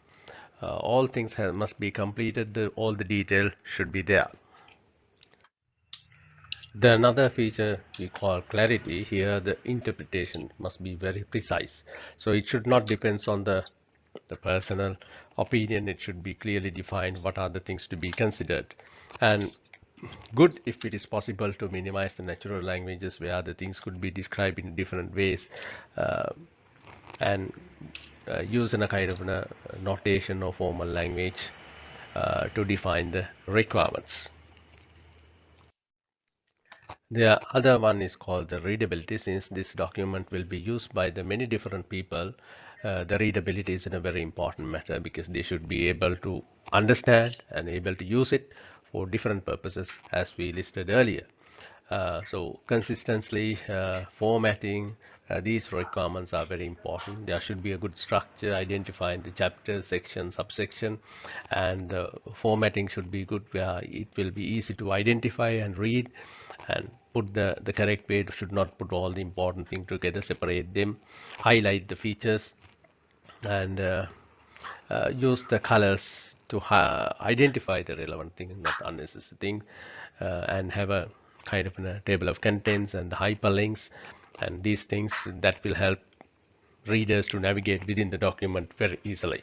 S2: All things must be completed. All the detail should be there. The another feature we call clarity. Here the interpretation must be very precise. So it should not depend on the personal opinion. It should be clearly defined what are the things to be considered. And good if it is possible to minimize the natural languages where the things could be described in different ways, and use in a kind of a notation or formal language to define the requirements. The other one is called the readability. Since this document will be used by the many different people, the readability is a very important matter, because they should be able to understand and able to use it for different purposes as we listed earlier. So consistency, formatting, these requirements are very important. There should be a good structure identifying the chapter, section, subsection, and formatting should be good where it will be easy to identify and read, and put the correct way. Should not put all the important things together, separate them, highlight the features, and use the colors to identify the relevant thing, not unnecessary thing, and have a kind of a table of contents and the hyperlinks and these things that will help readers to navigate within the document very easily.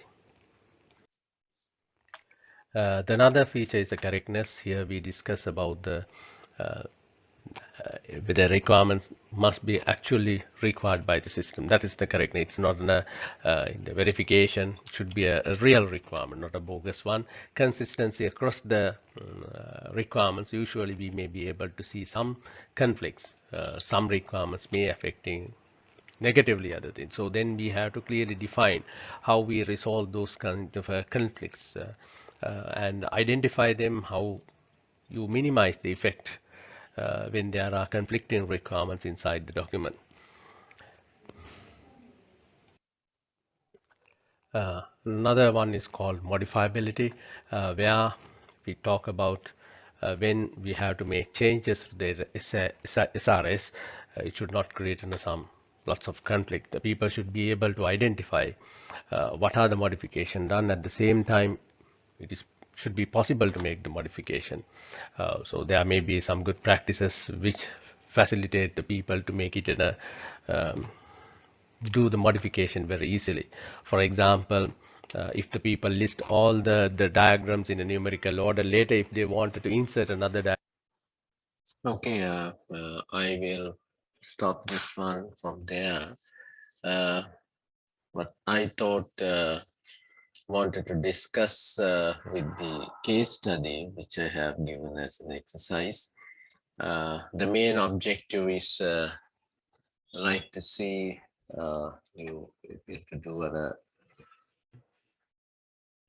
S2: The another feature is the correctness. Here we discuss about the the requirements must be actually required by the system. That is the correctness. It's not in the verification. It should be a real requirement, not a bogus one. Consistency across the requirements. Usually we may be able to see some conflicts. Some requirements may affecting negatively other things. So then we have to clearly define how we resolve those kind of conflicts and identify them, how you minimize the effect when there are conflicting requirements inside the document. Another one is called modifiability, where we talk about when we have to make changes to the SRS. It should not create some lots of conflict. The people should be able to identify what are the modifications done. At the same time, it should be possible to make the modification. So there may be some good practices which facilitate the people to make it in a do the modification very easily. For example, if the people list all the diagrams in a numerical order, later if they wanted to insert another diagram.
S1: Okay, I will stop this one from there. But I thought wanted to discuss with the case study which I have given as an exercise. The main objective is like to see you to do a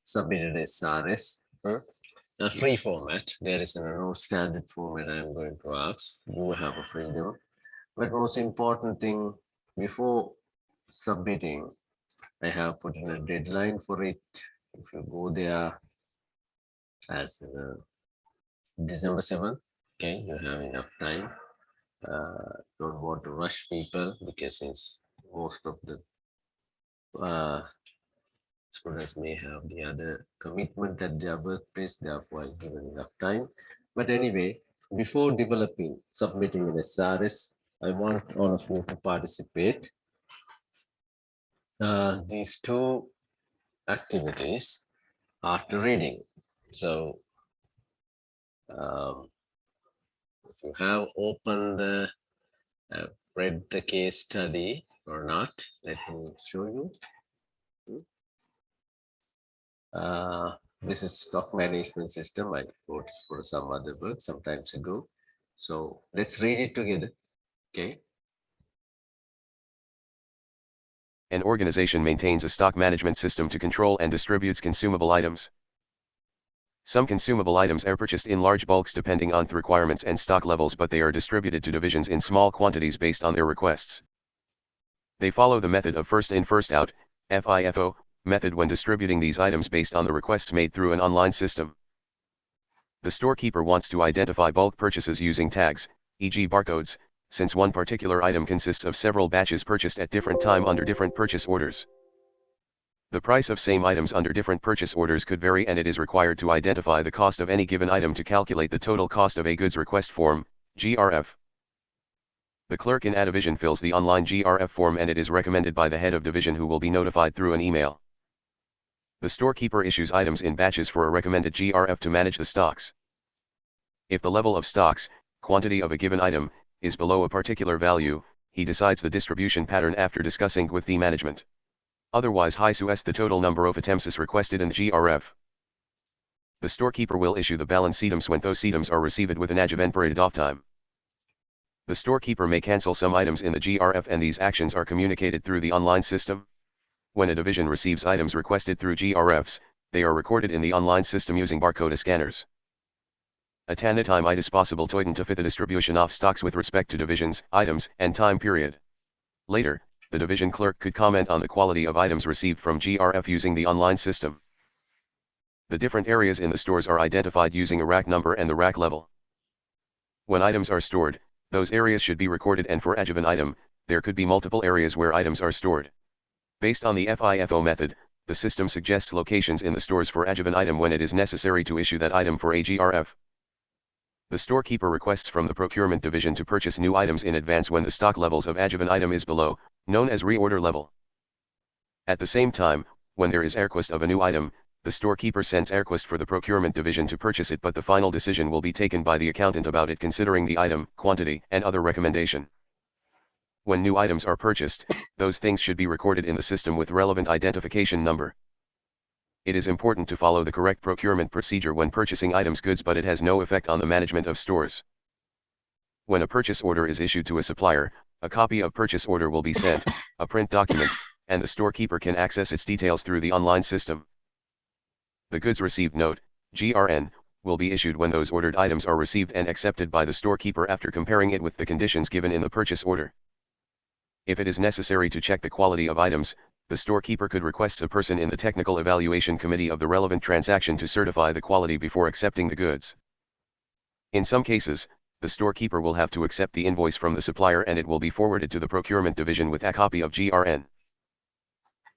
S1: submitted SRS. A free format. There is no standard format I'm going to ask. You have a freedom. But most important thing, before submitting, I have put in a deadline for it. If you go there as December 7th, okay, you have enough time. Don't want to rush people, because since most of the students may have the other commitment at their workplace, therefore I given enough time. But anyway, before developing, submitting an SRS, I want all of you to participate. These two activities after reading. So if you have opened read the case study or not, let me show you. This is stock management system. I wrote it for some other work some times ago. So let's read it together. Okay.
S3: An organization maintains a stock management system to control and distributes consumable items. Some consumable items are purchased in large bulks depending on the requirements and stock levels, but they are distributed to divisions in small quantities based on their requests. They follow the method of first in first out, FIFO, method when distributing these items based on the requests made through an online system. The storekeeper wants to identify bulk purchases using tags, e.g. barcodes, since one particular item consists of several batches purchased at different time under different purchase orders. The price of same items under different purchase orders could vary, and it is required to identify the cost of any given item to calculate the total cost of a goods request form, GRF. The clerk in a division fills the online GRF form, and it is recommended by the head of division, who will be notified through an email. The storekeeper issues items in batches for a recommended GRF to manage the stocks. If the level of stocks, quantity of a given item, is below a particular value, he decides the distribution pattern after discussing with the management. Otherwise, he sues the total number of items requested in the GRF. The storekeeper will issue the balance items when those items are received with an adjovan period of time. The storekeeper may cancel some items in the GRF, and these actions are communicated through the online system. When a division receives items requested through GRFs, they are recorded in the online system using barcode scanners. At any time it is possible to identify the distribution of stocks with respect to divisions, items, and time period. Later, the division clerk could comment on the quality of items received from GRF using the online system. The different areas in the stores are identified using a rack number and the rack level. When items are stored, those areas should be recorded, and for a given item, there could be multiple areas where items are stored. Based on the FIFO method, the system suggests locations in the stores for a given item when it is necessary to issue that item for a GRF. The storekeeper requests from the procurement division to purchase new items in advance when the stock levels of a given item is below, known as reorder level. At the same time, when there is a request of a new item, the storekeeper sends a request for the procurement division to purchase it, but the final decision will be taken by the accountant about it, considering the item, quantity, and other recommendation. When new items are purchased, those things should be recorded in the system with relevant identification number. It is important to follow the correct procurement procedure when purchasing items goods, but it has no effect on the management of stores. When a purchase order is issued to a supplier, a copy of purchase order will be sent, a print document, and the storekeeper can access its details through the online system. The goods received note, GRN, will be issued when those ordered items are received and accepted by the storekeeper after comparing it with the conditions given in the purchase order. If it is necessary to check the quality of items, the storekeeper could request a person in the technical evaluation committee of the relevant transaction to certify the quality before accepting the goods. In some cases, the storekeeper will have to accept the invoice from the supplier, and it will be forwarded to the procurement division with a copy of GRN.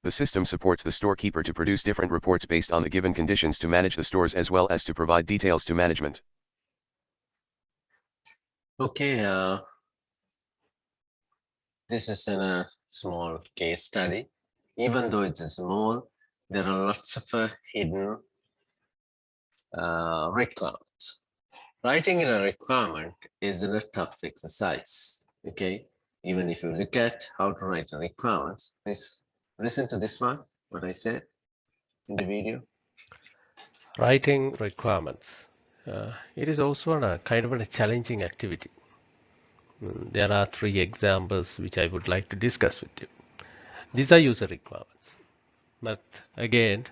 S3: The system supports the storekeeper to produce different reports based on the given conditions to manage the stores, as well as to provide details to management.
S1: Okay, this is a small case study. Even though it's small, there are lots of hidden requirements. Writing in a requirement is a tough exercise, okay? Even if you look at how to write a requirements, please listen to this one, what I said in the video.
S2: Writing requirements. It is also a kind of a challenging activity. There are 3 examples which I would like to discuss with you. These are user requirements. But again,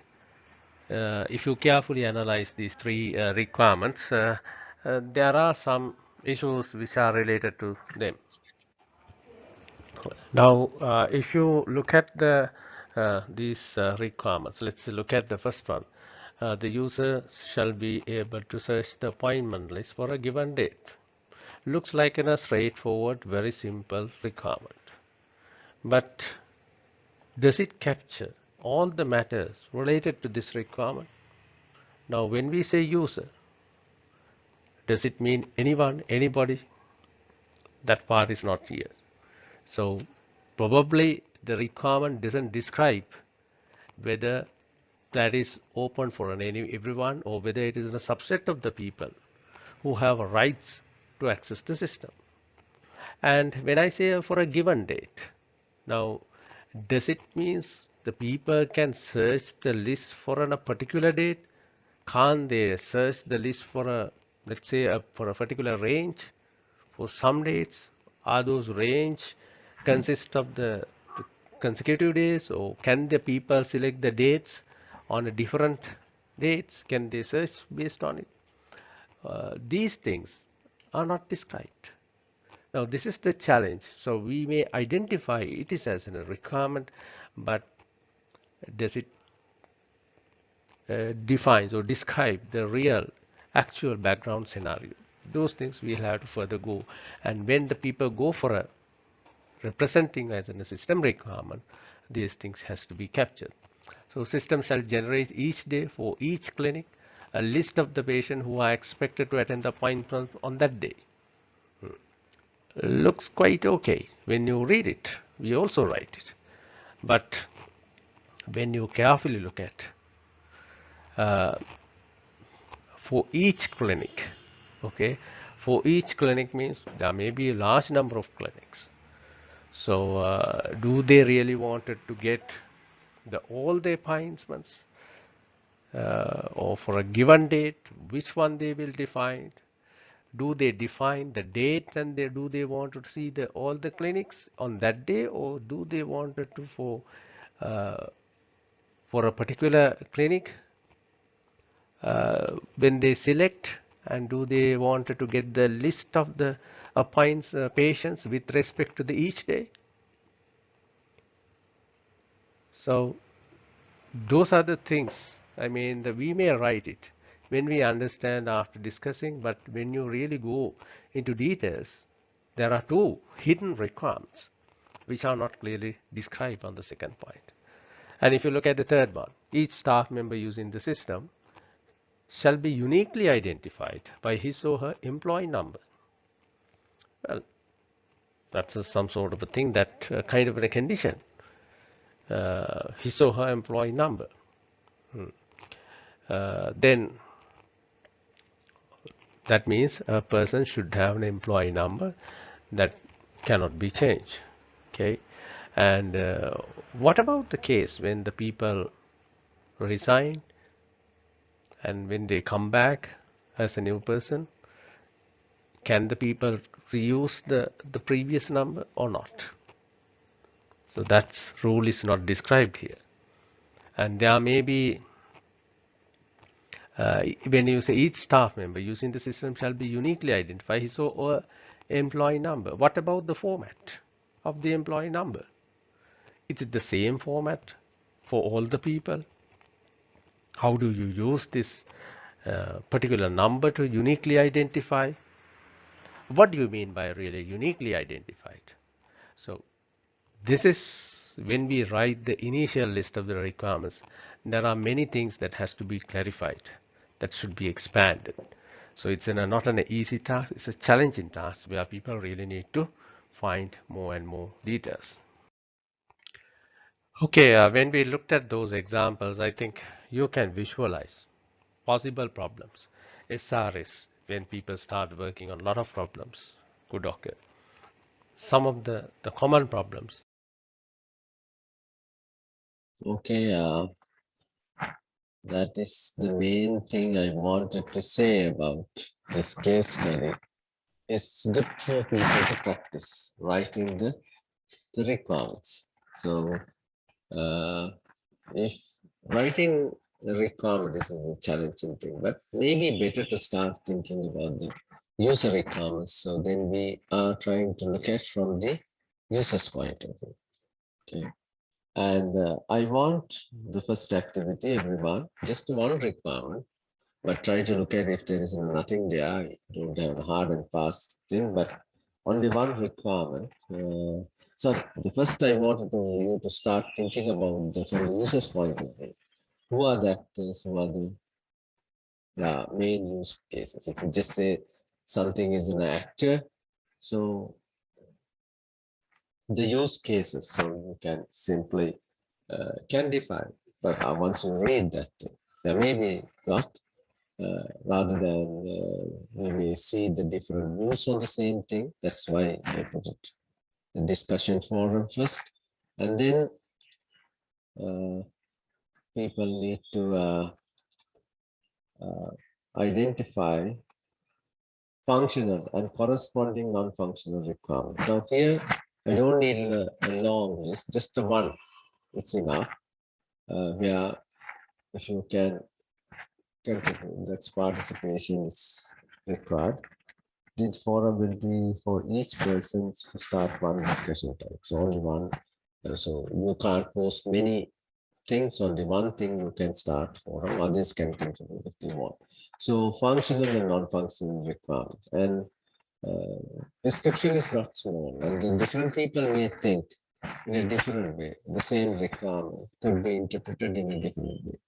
S2: if you carefully analyze these 3 requirements, there are some issues which are related to them. Now, if you look at these requirements, let's look at the first one. The user shall be able to search the appointment list for a given date. Looks like a straightforward, very simple requirement. But does it capture all the matters related to this requirement? Now, when we say user, does it mean anyone, anybody? That part is not here. So probably the requirement doesn't describe whether that is open for everyone, or whether it is a subset of the people who have rights to access the system. And when I say for a given date, now does it means the people can search the list for a particular date? Can't they search the list for a, let's say, for a particular range for some dates? Are those range consist of the consecutive days, or can the people select the dates on a different dates? Can they search based on it? These things are not described. Now, this is the challenge. So we may identify it is as a requirement, but does it defines or describe the real actual background scenario? Those things we'll have to further go. And when the people go for a representing as a system requirement, these things has to be captured. So system shall generate each day for each clinic a list of the patients who are expected to attend the appointment on that day. Looks quite okay when you read it. We also write it. But when you carefully look at uh, for each clinic, okay, for each clinic means there may be a large number of clinics. So do they really wanted to get all the appointments or for a given date, which one they will define? Do they define the date and do they want to see all the clinics on that day, or do they wanted to uh, for a particular clinic when they select, and do they wanted to get the list of the appoints patients with respect to the each day? So those are the things. I mean, we may write it when we understand after discussing, but when you really go into details, there are two hidden requirements which are not clearly described on the second point. And if you look at the third one, each staff member using the system shall be uniquely identified by his or her employee number. Well, that's some sort of a thing, that kind of a condition, his or her employee number. Then that means a person should have an employee number that cannot be changed. Okay, and what about the case when the people resign and when they come back as a new person? Can the people reuse the previous number or not? So that rule is not described here. And there may be when you say each staff member using the system shall be uniquely identify his or her employee number. What about the format of the employee number? Is it the same format for all the people? How do you use this particular number to uniquely identify? What do you mean by really uniquely identified? So this is when we write the initial list of the requirements, there are many things that has to be clarified, that should be expanded. So it's not an easy task, it's a challenging task where people really need to find more and more details. Okay, when we looked at those examples, I think you can visualize possible problems. SRS, when people start working on a lot of problems, could occur. Some of the common problems.
S1: Okay, that is the main thing I wanted to say about this case study. It's good for people to practice writing the requirements. So if writing a requirement is a challenging thing, but maybe better to start thinking about the user requirements. So then we are trying to look at from the user's point of view. Okay. And I want the first activity, everyone, just one requirement, but try to look at if there is nothing there. You don't have a hard and fast thing, but only one requirement. So the first I wanted you to start thinking about from the user's point of view. Who are the actors? Who are the main use cases? If you just say something is an actor, so the use cases, so you can simply can define. But once you read that thing, there may be not. Rather than we may see the different views on the same thing. That's why I put it the discussion forum first, and then people need to identify functional and corresponding non-functional requirement. Now here, I don't need a long list, just the one. It's enough. Where if you can continue. That's participation is required. The forum will be for each person to start one discussion type. So only one. So you can't post many things on the one thing you can start forum. Others can contribute if they want. So functional and non-functional requirement. And description is not small, and then different people may think in a different way. The same requirement could be interpreted in a different way,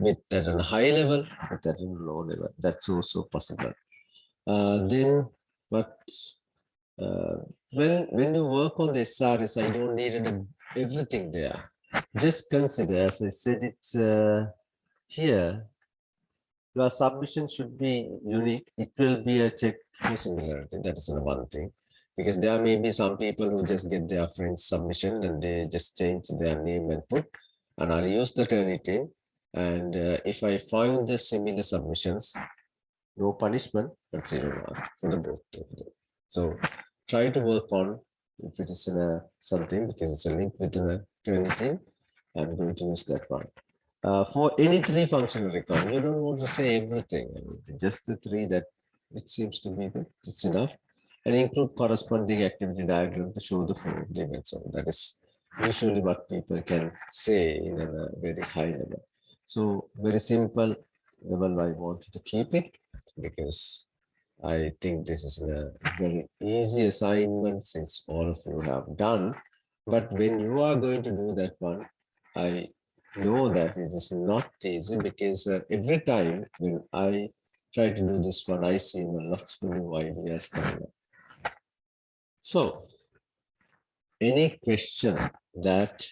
S1: with that on a high level, with that on a low level. That's also possible. Then, but when you work on the SRS, I don't need everything there. Just consider, as I said, it's here. Your submission should be unique. It will be a check for similarity. That is the one thing. Because there may be some people who just get their friend's submission and they just change their name and put, and I'll use the Turnitin. And if I find the similar submissions, no punishment, but 0 mark for the both. So try to work on if it is in a something because it's a link within a Turnitin. I'm going to use that one. For any three functional requirements, you don't want to say everything. I mean, just the three that it seems to be good. It's enough. And include corresponding activity diagram to show the full limit. So that is usually what people can say in a very high level. So very simple level. I wanted to keep it because I think this is a very easy assignment since all of you have done. But when you are going to do that one, I know that it is not easy because every time when I try to do this one, I see lots of new ideas coming up. So, any question that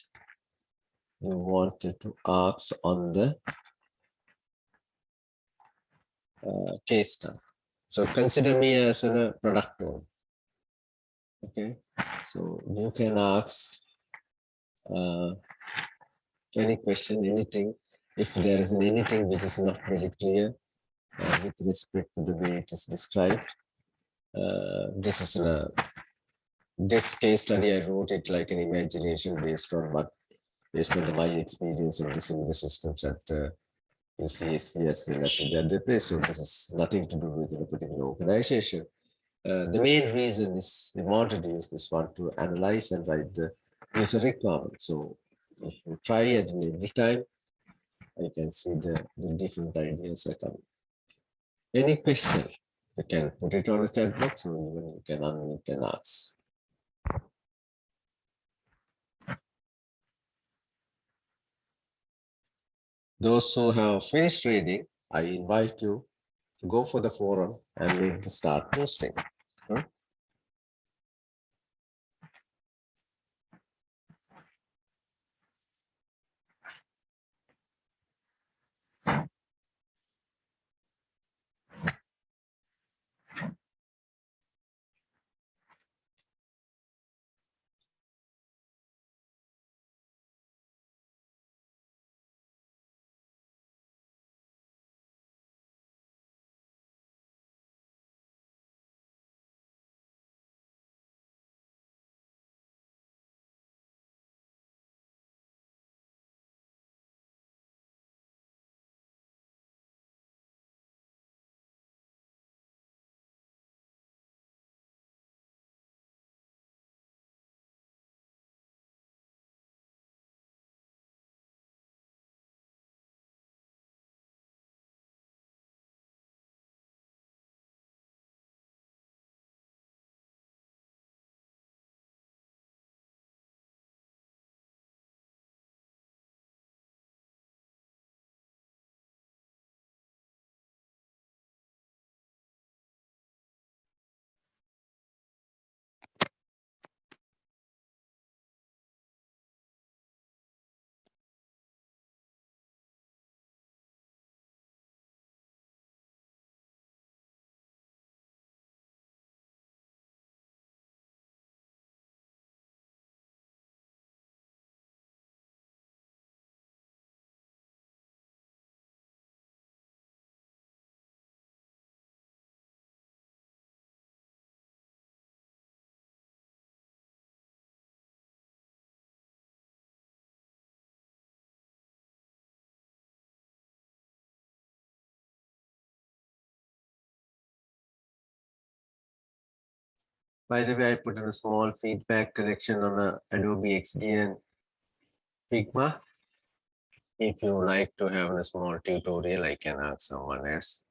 S1: you wanted to ask on the case study? So consider me as a product owner. Okay, so you can ask any question, anything. If there is anything which is not very clear with respect to the way it is described, this is this case study. I wrote it like an imagination based on my experience of the similar systems at UCSC as well as in the place. So this is nothing to do with a particular organization. The main reason is we wanted to use this one to analyze and write the user requirement. So if you try it every time, I can see the different ideas are coming. Any question, you can put it on the chat box or even you can unmute and ask. Those who have finished reading, I invite you to go for the forum and make the start posting. By the way, I put in a small feedback collection on Adobe XD and Figma. If you like to have a small tutorial, I can ask someone else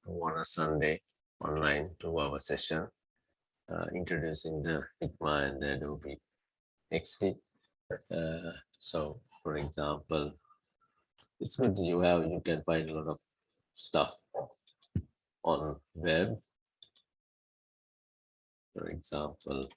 S1: on a Sunday online 2-hour session introducing the Figma and the Adobe XD. So, for example, it's good you can find a lot of stuff on web. For example,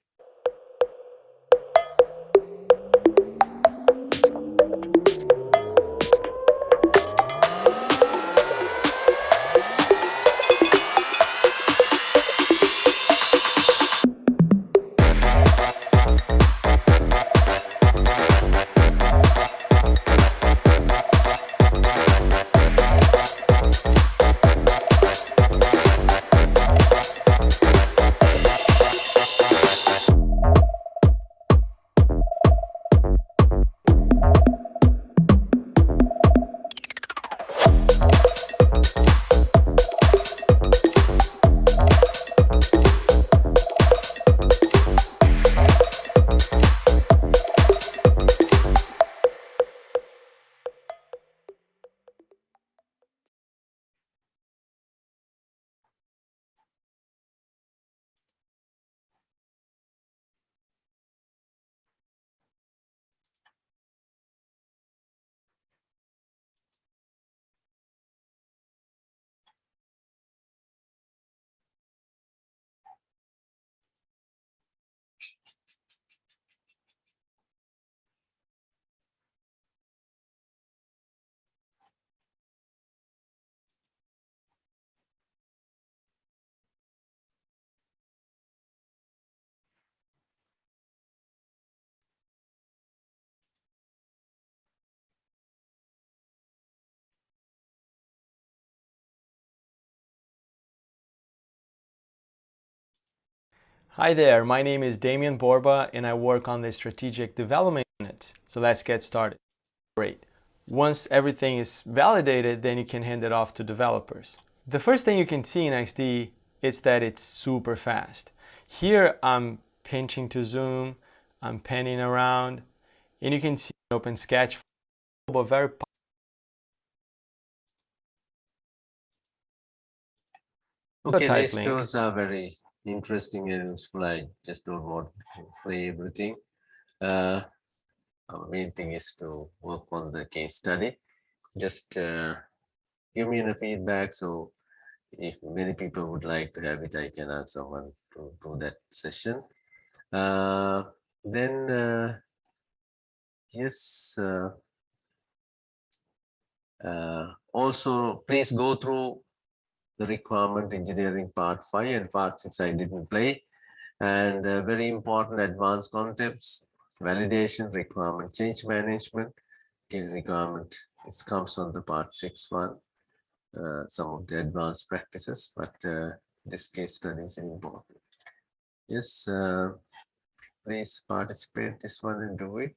S4: Hi there, my name is Damian Borba and I work on the Strategic Development Unit. So let's get started. Great. Once everything is validated, then you can hand it off to developers. The first thing you can see in XD is that it's super fast. Here I'm pinching to zoom, I'm panning around, and you can see open sketch, but very
S1: okay,
S4: type
S1: these
S4: link.
S1: tools are very interesting and useful. I just don't want to play everything. Our main thing is to work on the case study. Just give me the feedback. So if many people would like to have it, I can ask someone to do that session. Then yes, also please go through the requirement engineering part 5 and part 6 I didn't play, and very important advanced concepts, validation, requirement change management. Requirement, it comes on the part 6 one, some of the advanced practices, but this case study is important. Yes, please participate this one and do it.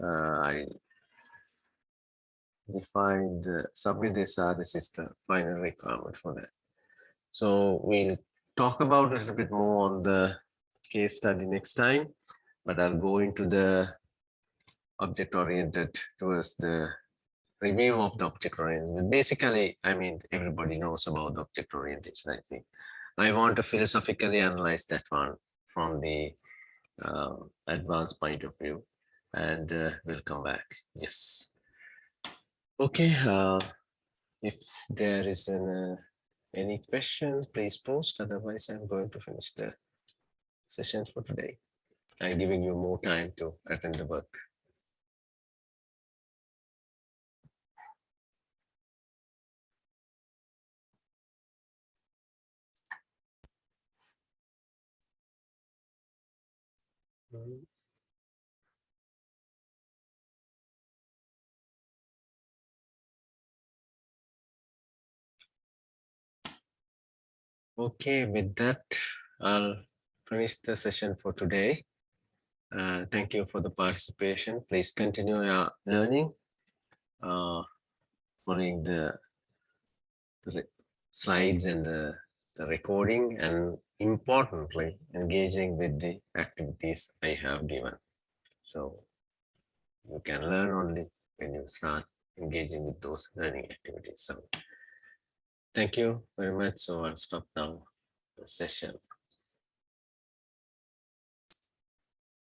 S1: I defined submit this, this is the final requirement for that. So we'll talk about it a little bit more on the case study next time, but I'll go into the object-oriented towards the review of the object-oriented. Basically, I mean, everybody knows about object orientation, I think. I want to philosophically analyze that one from the advanced point of view, and we'll come back. Yes. Okay. If there is any question, please post. Otherwise, I'm going to finish the session for today. I'm giving you more time to attend the work. Okay, with that, I'll finish the session for today. Thank you for the participation. Please continue your learning, following the slides and the recording, and importantly, engaging with the activities I have given. So you can learn only when you start engaging with those learning activities. So thank you very much. So I'll stop now the session.